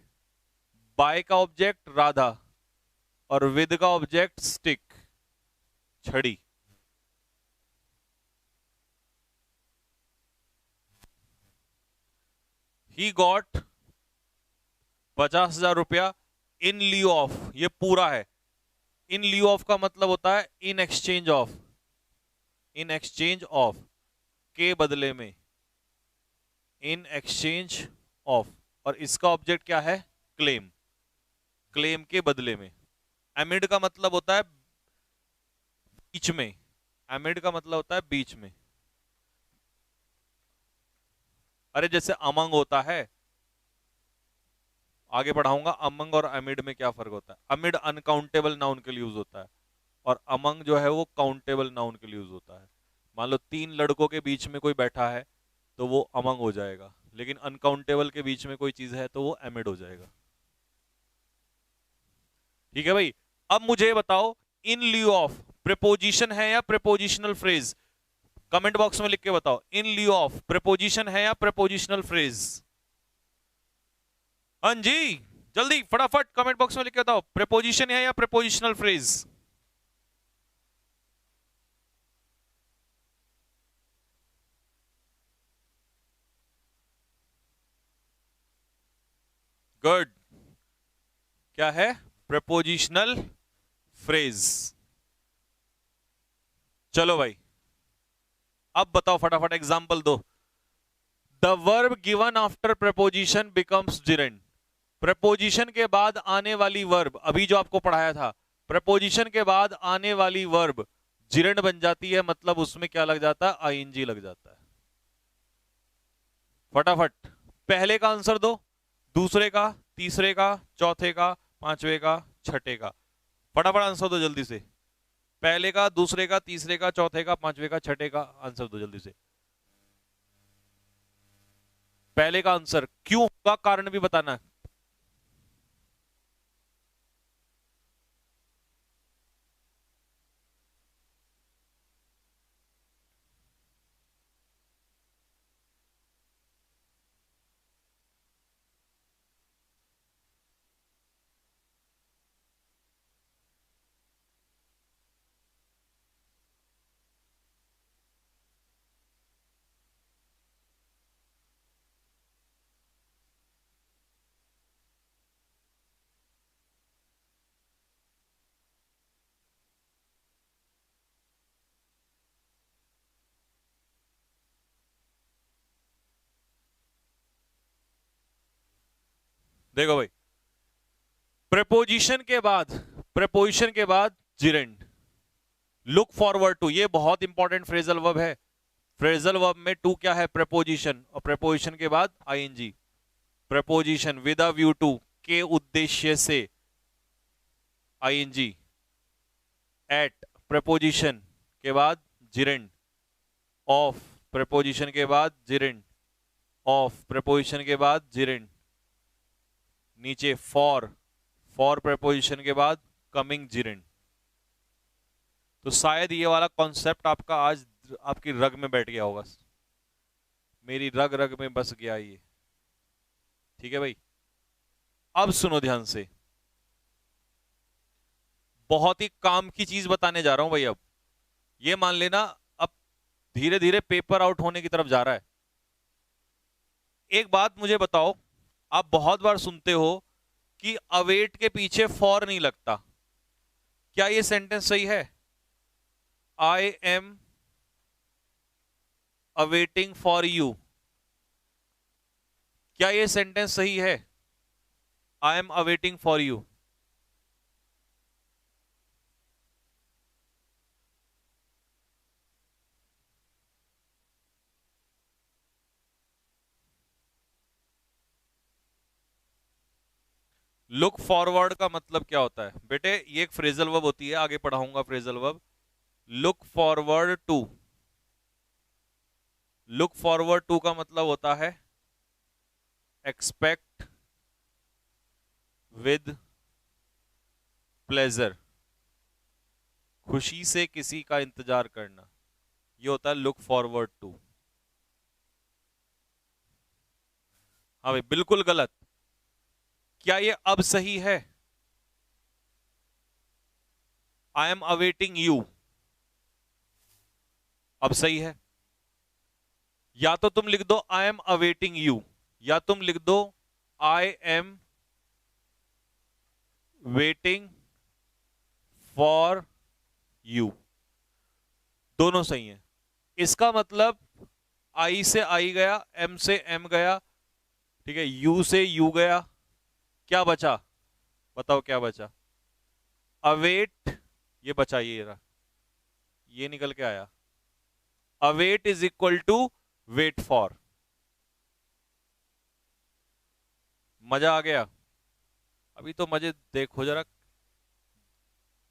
[SPEAKER 1] by का ऑब्जेक्ट राधा और विद का ऑब्जेक्ट स्टिक, छड़ी। ही गॉट 50,000 रुपया इन ल्यू ऑफ, ये पूरा है। इन ल्यू ऑफ का मतलब होता है in exchange of, in exchange of, के बदले में, इन एक्सचेंज ऑफ। और इसका ऑब्जेक्ट क्या है? क्लेम, क्लेम के बदले में। एमिड का मतलब होता है बीच में, एमिड का मतलब होता है बीच में। अरे जैसे अमंग होता है, आगे पढ़ाऊंगा अमंग और अमिड में क्या फर्क होता है। अमिड अनकाउंटेबल नाउन के लिए यूज होता है और अमंग जो है वो काउंटेबल नाउन के लिए यूज होता है। मान लो 3 लड़कों के बीच में कोई बैठा है तो वो अमंग हो जाएगा, लेकिन अनकाउंटेबल के बीच में कोई चीज है तो वो एमिड हो जाएगा। ठीक है भाई। अब मुझे बताओ, इन ल्यू ऑफ प्रीपोजिशन है या प्रीपोजिशनल फ्रेज? कमेंट बॉक्स में लिख के बताओ, इन ल्यू ऑफ प्रीपोजिशन है या प्रीपोजिशनल फ्रेज? हाँ जी, जल्दी फटाफट कमेंट बॉक्स में लिख के बताओ, प्रीपोजिशन है या प्रीपोजिशनल फ्रेज? गुड, क्या है? Prepositional phrase. चलो भाई, अब बताओ फटाफट एग्जांपल दो। The verb given after preposition becomes gerund, preposition के बाद आने वाली वर्ब, अभी जो आपको पढ़ाया था, प्रपोजिशन के बाद आने वाली वर्ब जिरेंड बन जाती है, मतलब उसमें क्या लग जाता है? आईएनजी लग जाता है। फटाफट पहले का आंसर दो, दूसरे का, तीसरे का, चौथे का, पांचवे का, छठे का। फटाफट आंसर दो जल्दी से। पहले का, दूसरे का, तीसरे का, चौथे का, पांचवे का, छठे का आंसर दो जल्दी से। पहले का आंसर क्यों होगा, कारण भी बताना। देखो भाई, प्रपोजिशन के बाद, प्रपोजिशन के बाद जिरेंड, लुक फॉरवर्ड टू, ये बहुत इंपॉर्टेंट फ्रेजल वर्ब है। फ्रेजल वर्ब में टू क्या है? प्रपोजिशन, और प्रपोजिशन के बाद ING. Preposition with a view to, के उद्देश्य से, आईएनजी। एट प्रपोजिशन के बाद जिरेंड। ऑफ प्रपोजिशन के बाद जिरेंड। ऑफ प्रपोजिशन के बाद जिरेंड। नीचे फॉर, फॉर प्रपोजिशन के बाद कमिंग जिरेंड। तो शायद ये वाला कॉन्सेप्ट आपका आज आपकी रग में बैठ गया होगा, मेरी रग रग में बस गया ये। ठीक है भाई, अब सुनो ध्यान से, बहुत ही काम की चीज बताने जा रहा हूं भाई। अब ये मान लेना, अब धीरे धीरे पेपर आउट होने की तरफ जा रहा है। एक बात मुझे बताओ, आप बहुत बार सुनते हो कि अवेट के पीछे फॉर नहीं लगता, क्या ये सेंटेंस सही है? I am awaiting for you, क्या ये सेंटेंस सही है? I am awaiting for you. Look forward का मतलब क्या होता है बेटे? ये एक फ्रेजल वर्ब होती है, आगे पढ़ाऊंगा phrasal verb. Look forward to, look forward to का मतलब होता है एक्सपेक्ट विद प्लेजर, खुशी से किसी का इंतजार करना, ये होता है लुक फॉरवर्ड टू। हाँ भाई, बिल्कुल गलत। क्या ये अब सही है? आई एम अवेटिंग यू, अब सही है। या तो तुम लिख दो आई एम अवेटिंग यू, या तुम लिख दो I am waiting for you, दोनों सही हैं। इसका मतलब आई से आई गया, एम से एम गया, ठीक है, यू से यू गया, क्या बचा? बताओ क्या बचा? अवेट, ये बचा, ये रहा, ये निकल के आया। Await is equal to wait for. मजा आ गया? अभी तो मजे देखो जरा,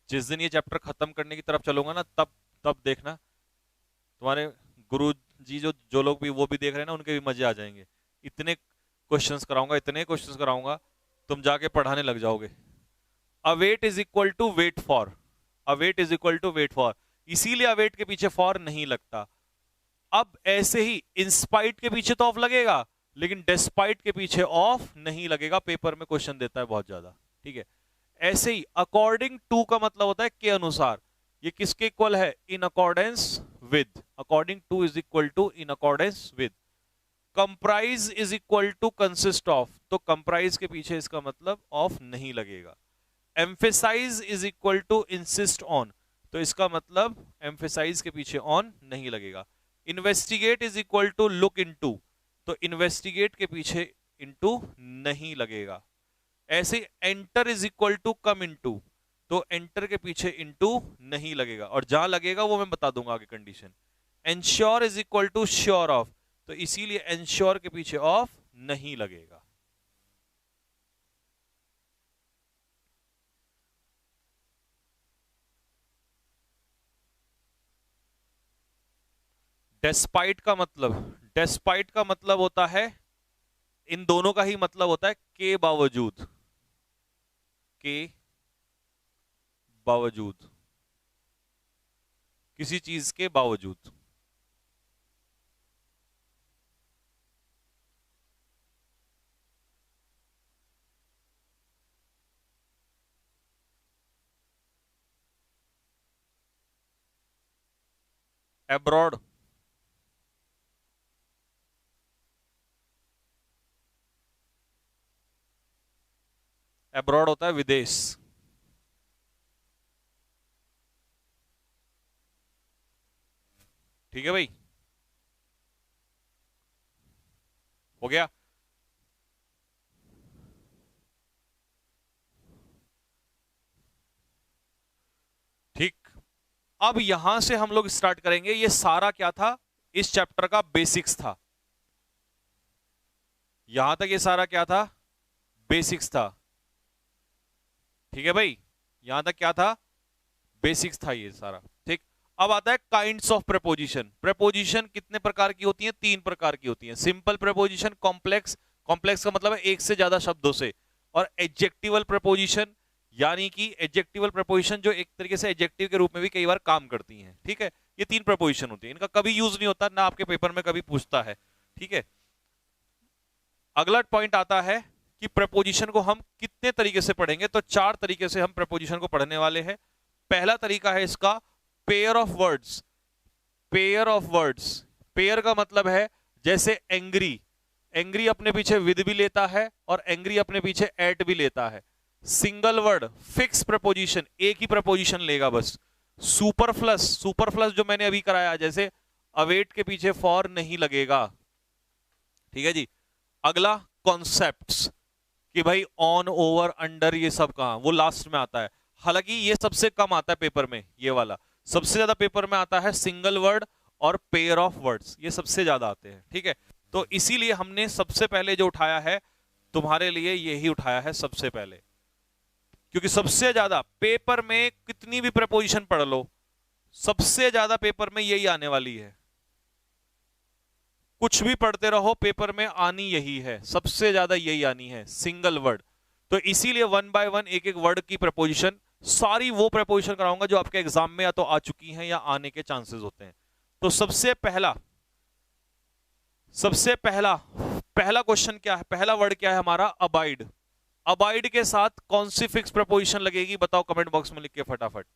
[SPEAKER 1] जिस दिन ये चैप्टर खत्म करने की तरफ चलूंगा ना, तब तब देखना तुम्हारे गुरु जी जो लोग भी वो भी देख रहे हैं ना, उनके भी मजे आ जाएंगे। इतने क्वेश्चंस कराऊंगा, इतने क्वेश्चंस कराऊंगा, तुम जाके पढ़ाने लग जाओगे। Await is equal to wait for, await is equal to wait for, इसीलिए अवेट के पीछे फॉर नहीं लगता। अब ऐसे ही इंस्पाइट के पीछे तो ऑफ लगेगा, लेकिन डेस्पाइट के पीछे ऑफ नहीं लगेगा। पेपर में क्वेश्चन देता है बहुत ज्यादा, ठीक है। ऐसे ही अकॉर्डिंग टू का मतलब होता है के अनुसार। ये किसके इक्वल है? In accordance with. According to is equal to in accordance with. Comprise is equal to consist of, तो कंप्राइज के पीछे इसका मतलब ऑफ नहीं लगेगा। Emphasise is equal to insist on, तो इसका मतलब एम्फेसाइज के पीछे ऑन नहीं लगेगा। Investigate is equal to look into, तो इन्वेस्टिगेट के पीछे इनटू नहीं लगेगा। ऐसे enter is equal to come into, तो एंटर के पीछे इनटू नहीं लगेगा, और जहां लगेगा वो मैं बता दूंगा आगे condition. Ensure is equal to sure of, तो इसीलिए एंश्योर के पीछे ऑफ नहीं लगेगा। डेस्पाइट का मतलब, डेस्पाइट का मतलब होता है, इन दोनों का ही मतलब होता है के बावजूद, के बावजूद, किसी चीज के बावजूद। एब्रॉड, एब्रॉड होता है विदेश। ठीक है भाई, हो गया। ठीक, अब यहां से हम लोग स्टार्ट करेंगे। ये सारा क्या था? इस चैप्टर का बेसिक्स था। यहां तक ये सारा क्या था? बेसिक्स था। ठीक है भाई, यहां तक क्या था? बेसिक्स था ये सारा। ठीक, अब आता है काइंड्स ऑफ प्रेपोजिशन। प्रेपोजिशन कितने प्रकार की होती हैं? 3 प्रकार की होती हैं। सिंपल प्रेपोजिशन, कॉम्प्लेक्स, कॉम्प्लेक्स का मतलब है एक से ज्यादा शब्दों से, और एडजेक्टिवल प्रेपोजिशन, यानी कि एडजेक्टिवल प्रेपोजिशन जो एक तरीके से एडजेक्टिव के रूप में भी कई बार काम करती हैं। ठीक है, ये 3 प्रेपोजिशन होती है, इनका कभी यूज नहीं होता ना, आपके पेपर में कभी पूछता है। ठीक है, अगला पॉइंट आता है कि प्रपोजिशन को हम कितने तरीके से पढ़ेंगे। तो 4 तरीके से हम प्रपोजिशन को पढ़ने वाले हैं। पहला तरीका है इसका pair of words. Pair of words, pair का मतलब है जैसे एंग्री, एंग्री अपने पीछे विद भी लेता है और एंग्री अपने पीछे एट भी लेता है। सिंगल वर्ड, फिक्स प्रपोजिशन, एक ही प्रपोजिशन लेगा बस। सुपरफ्लस, सुपरफ्लस जो मैंने अभी कराया, जैसे अवेट के पीछे फॉर नहीं लगेगा। ठीक है जी। अगला कॉन्सेप्ट्स, कि भाई ऑन, ओवर, अंडर, ये सब कहां? वो लास्ट में आता है। हालांकि ये सबसे कम आता है पेपर में, ये वाला सबसे ज्यादा पेपर में आता है सिंगल वर्ड और पेयर ऑफ वर्ड्स, ये सबसे ज्यादा आते हैं। ठीक है, तो इसीलिए हमने सबसे पहले जो उठाया है तुम्हारे लिए, यही उठाया है सबसे पहले। क्योंकि सबसे ज्यादा पेपर में कितनी भी प्रपोजिशन पढ़ लो, सबसे ज्यादा पेपर में यही आने वाली है। कुछ भी पढ़ते रहो पेपर में आनी यही है, सबसे ज्यादा यही आनी है, सिंगल वर्ड। तो इसीलिए वन बाय वन एक एक वर्ड की प्रपोजिशन, सारी वो प्रपोजिशन कराऊंगा जो आपके एग्जाम में या तो आ चुकी हैं या आने के चांसेस होते हैं। तो सबसे पहला पहला क्वेश्चन क्या है, पहला वर्ड क्या है हमारा, अबाइड। अबाइड के साथ कौन सी फिक्स प्रपोजिशन लगेगी, बताओ कमेंट बॉक्स में लिख के फटाफट।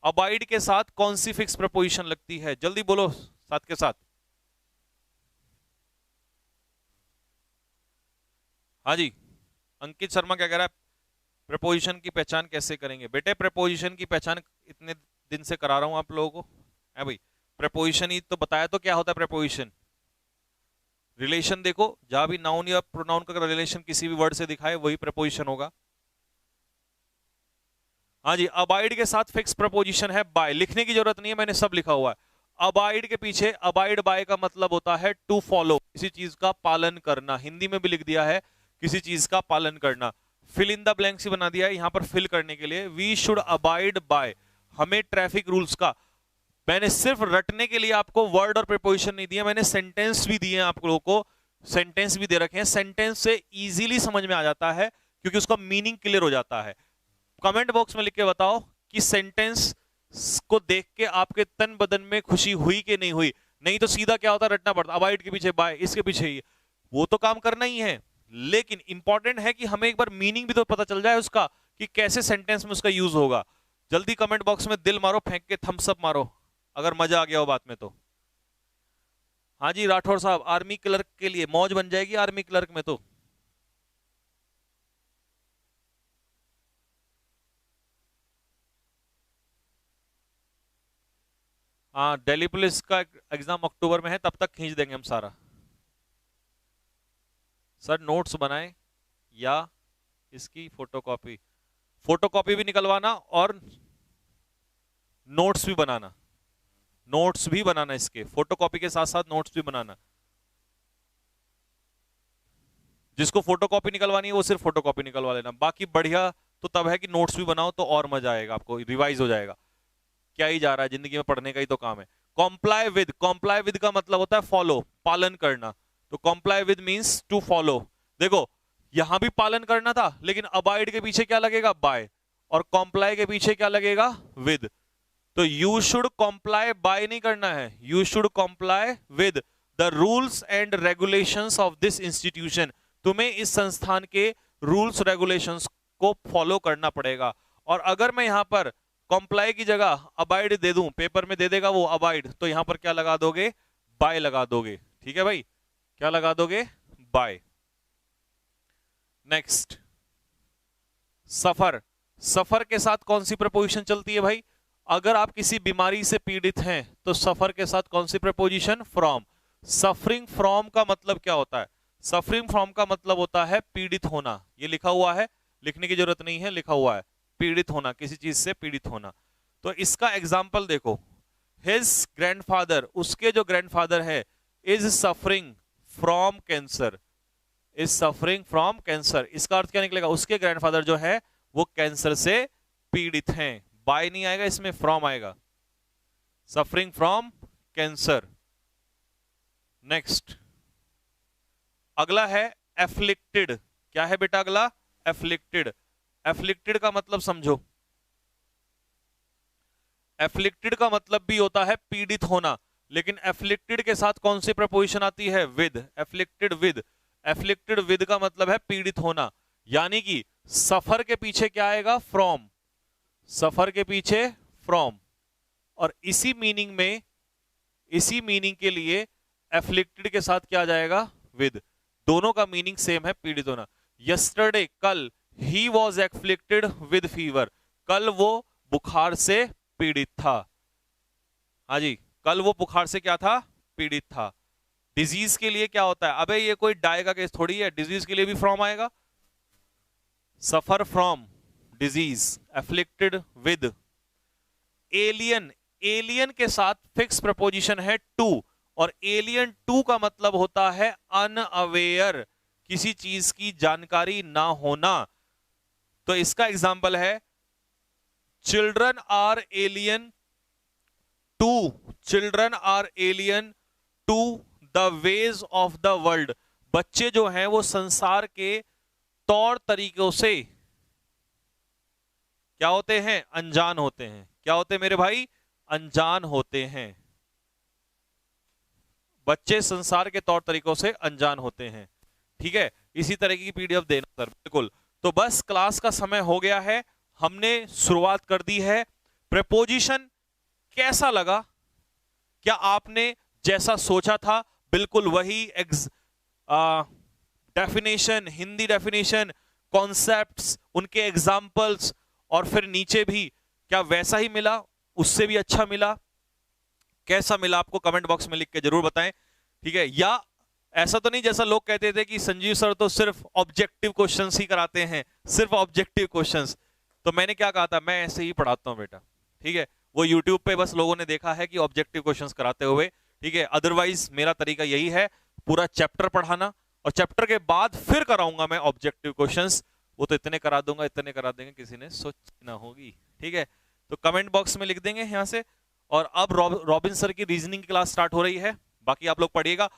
[SPEAKER 1] अबाइड के साथ कौन सी फिक्स प्रपोजिशन लगती है, जल्दी बोलो साथ के साथ। हाँ जी, अंकित शर्मा क्या कह रहा है, प्रपोजिशन की पहचान कैसे करेंगे। बेटे प्रपोजिशन की पहचान इतने दिन से करा रहा हूं आप लोगों को, है भाई। प्रपोजिशन ही तो बताया, तो क्या होता है प्रपोजिशन, रिलेशन। देखो जहां भी नाउन या प्रोनाउन का रिलेशन किसी भी वर्ड से दिखाए वही प्रपोजिशन होगा। हाँ जी, अबाइड के साथ फिक्स प्रपोजिशन है बाय, लिखने की जरूरत नहीं है, मैंने सब लिखा हुआ है। अबाइड के पीछे अबाइड बाय का मतलब होता है टू फॉलो, किसी चीज का पालन करना, हिंदी में भी लिख दिया है किसी चीज का पालन करना। फिल इन द ब्लैंक्स ही बना दिया है यहां पर फिल करने के लिए। वी शुड अबाइड बाय, हमें ट्रैफिक रूल्स का, मैंने सिर्फ रटने के लिए आपको वर्ड और प्रीपोजिशन नहीं दिया, मैंने सेंटेंस भी दिए हैं आप लोगों को, सेंटेंस भी दे रखे हैं। सेंटेंस से इजीली समझ में आ जाता है क्योंकि उसका मीनिंग क्लियर हो जाता है। कमेंट बॉक्स में लिख के बताओ कि सेंटेंस को देख के आपके तन बदन में खुशी हुई कि नहीं हुई। नहीं तो सीधा क्या होता है, रटना पड़ता, अबाइड के पीछे बाय, इसके पीछे ही, वो तो काम करना ही है, लेकिन इंपॉर्टेंट है कि हमें एक बार मीनिंग भी तो पता चल जाए उसका कि कैसे सेंटेंस में उसका यूज होगा। जल्दी कमेंट बॉक्स में दिल मारो, फेंक के थम्स अप मारो अगर मजा आ गया हो बात में तो। हाँ जी राठौर साहब, आर्मी क्लर्क के लिए मौज बन जाएगी आर्मी क्लर्क में तो। हाँ, दिल्ली पुलिस का एग्जाम अक्टूबर में है, तब तक खींच देंगे हम सारा। सर नोट्स बनाए या इसकी फोटोकॉपी, फोटोकॉपी भी निकलवाना और नोट्स भी बनाना, नोट्स भी बनाना, इसके फोटोकॉपी के साथ साथ नोट्स भी बनाना। जिसको फोटोकॉपी निकलवानी है वो सिर्फ फोटोकॉपी निकलवा लेना, बाकी बढ़िया तो तब है कि नोट्स भी बनाओ तो और मजा आएगा, आपको रिवाइज हो जाएगा। क्या ही जा रहा है, जिंदगी में पढ़ने का ही तो काम है। कॉम्प्लाई विद, कॉम्प्लाई विद का मतलब होता है फॉलो, पालन करना। तो comply with means to follow. देखो यहां भी पालन करना था, लेकिन अबाइड के पीछे क्या लगेगा, बाय, और कॉम्प्लाई के पीछे क्या लगेगा, विद। तो यू शुड कॉम्प्लाई बाय नहीं करना है, you should comply with the rules and regulations of this institution. तुम्हें इस संस्थान के रूल्स रेगुलेशंस को फॉलो करना पड़ेगा। और अगर मैं यहां पर कॉम्प्लाई की जगह अबाइड दे दूं, पेपर में दे देगा वो अबाइड, तो यहां पर क्या लगा दोगे, बाय लगा दोगे। ठीक है भाई, क्या लगा दोगे, बाय। नेक्स्ट, सफर। सफर के साथ कौन सी प्रपोजिशन चलती है भाई, अगर आप किसी बीमारी से पीड़ित हैं तो सफर के साथ कौन सी प्रपोजिशन, फ्रॉम। सफरिंग फ्रॉम का मतलब क्या होता है, सफरिंग फ्रॉम का मतलब होता है पीड़ित होना। ये लिखा हुआ है, लिखने की जरूरत नहीं है, लिखा हुआ है, पीड़ित होना, किसी चीज से पीड़ित होना। तो इसका एग्जाम्पल देखो, हिज ग्रैंडफादर, उसके जो ग्रैंडफादर है, is suffering from cancer, is suffering from cancer. इसका अर्थ क्या निकलेगा, उसके ग्रैंडफादर जो है वो कैंसर से पीड़ित हैं। बाय नहीं आएगा इसमें, फ्रॉम आएगा, सफरिंग फ्रॉम कैंसर। नेक्स्ट, अगला है एफ्लिक्टेड। क्या है बेटा अगला, एफ्लिक्टेड। एफ्लिक्टेड का मतलब समझो, एफ्लिक्टेड का मतलब भी होता है पीड़ित होना, लेकिन एफ्लिक्टेड के साथ कौन सी प्रपोजिशन आती है, with. Afflicted with, afflicted with का मतलब है पीड़ित होना, यानी कि सफर के पीछे क्या आएगा, फ्रॉम, सफर के पीछे फ्रॉम। और इसी मीनिंग में, इसी मीनिंग के लिए एफ्लिक्टेड के साथ क्या आ जाएगा, विद। दोनों का मीनिंग सेम है, पीड़ित होना। यस्टरडे, कल, he was afflicted with fever, कल वो बुखार से पीड़ित था। हाँ जी, कल वो बुखार से क्या था, पीड़ित था। डिजीज के लिए क्या होता है, अबे ये कोई डाय का केस थोड़ी है, डिजीज के लिए भी फ्रॉम आएगा, suffer from disease, afflicted with. Alien, alien के साथ फिक्स प्रपोजिशन है टू, और एलियन टू का मतलब होता है अनअवेयर, किसी चीज की जानकारी ना होना। तो इसका एग्जाम्पल है children are alien to, children are alien to the ways of the world. बच्चे जो हैं वो संसार के तौर तरीकों से क्या होते हैं? अनजान होते हैं। क्या होते हैं मेरे भाई? अनजान होते हैं। बच्चे संसार के तौर तरीकों से अनजान होते हैं। ठीक है, इसी तरह की पीडीएफ देना सर, बिल्कुल। तो बस क्लास का समय हो गया है, हमने शुरुआत कर दी है। प्रेपोजिशन कैसा लगा? क्या आपने जैसा सोचा था बिल्कुल वही डेफिनेशन, हिंदी डेफिनेशन, कॉन्सेप्ट्स, उनके एग्जाम्पल्स और फिर नीचे भी क्या वैसा ही मिला, उससे भी अच्छा मिला? कैसा मिला आपको कमेंट बॉक्स में लिख के जरूर बताएं। ठीक है, या ऐसा तो नहीं जैसा लोग कहते थे कि संजीव सर तो सिर्फ ऑब्जेक्टिव क्वेश्चंस ही कराते हैं, सिर्फ ऑब्जेक्टिव क्वेश्चंस। तो मैंने क्या कहा था, मैं ऐसे ही पढ़ाता हूं बेटा। ठीक है, वो यूट्यूब पे बस लोगों ने देखा है कि ऑब्जेक्टिव क्वेश्चंस कराते हुए। ठीक है, अदरवाइज मेरा तरीका यही है, पूरा चैप्टर पढ़ाना और चैप्टर के बाद फिर कराऊंगा मैं ऑब्जेक्टिव क्वेश्चंस। वो तो इतने करा दूंगा, इतने करा देंगे, किसी ने सोची ना होगी। ठीक है, तो कमेंट बॉक्स में लिख देंगे यहां से। और अब रॉबिन सर की रीजनिंग क्लास स्टार्ट हो रही है, बाकी आप लोग पढ़िएगा।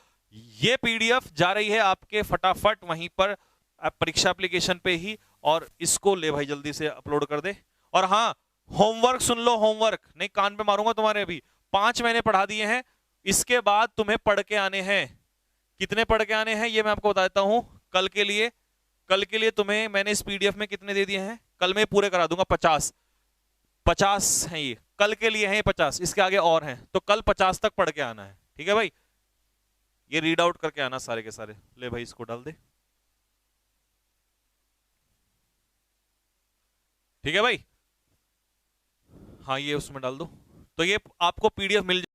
[SPEAKER 1] ये पीडीएफ जा रही है आपके फटाफट वहीं पर परीक्षा एप्लीकेशन पे ही, और इसको ले भाई जल्दी से अपलोड कर दे। और हाँ, होमवर्क सुन लो, होमवर्क नहीं, कान पे मारूंगा तुम्हारे। अभी 5 मैंने पढ़ा दिए हैं, इसके बाद तुम्हें पढ़ के आने हैं। कितने पढ़ के आने हैं ये मैं आपको बता देता हूं कल के लिए। कल के लिए तुम्हें मैंने इस पीडीएफ में कितने दे दिए हैं, कल मैं पूरे करा दूंगा। 50 हैं ये, कल के लिए हैं 50, इसके आगे और हैं, तो कल 50 तक पढ़ के आना है। ठीक है भाई, ये रीड आउट करके आना सारे के सारे। ले भाई इसको डाल दे। ठीक है भाई, हाँ ये उसमें डाल दो। तो ये आपको पीडीएफ मिल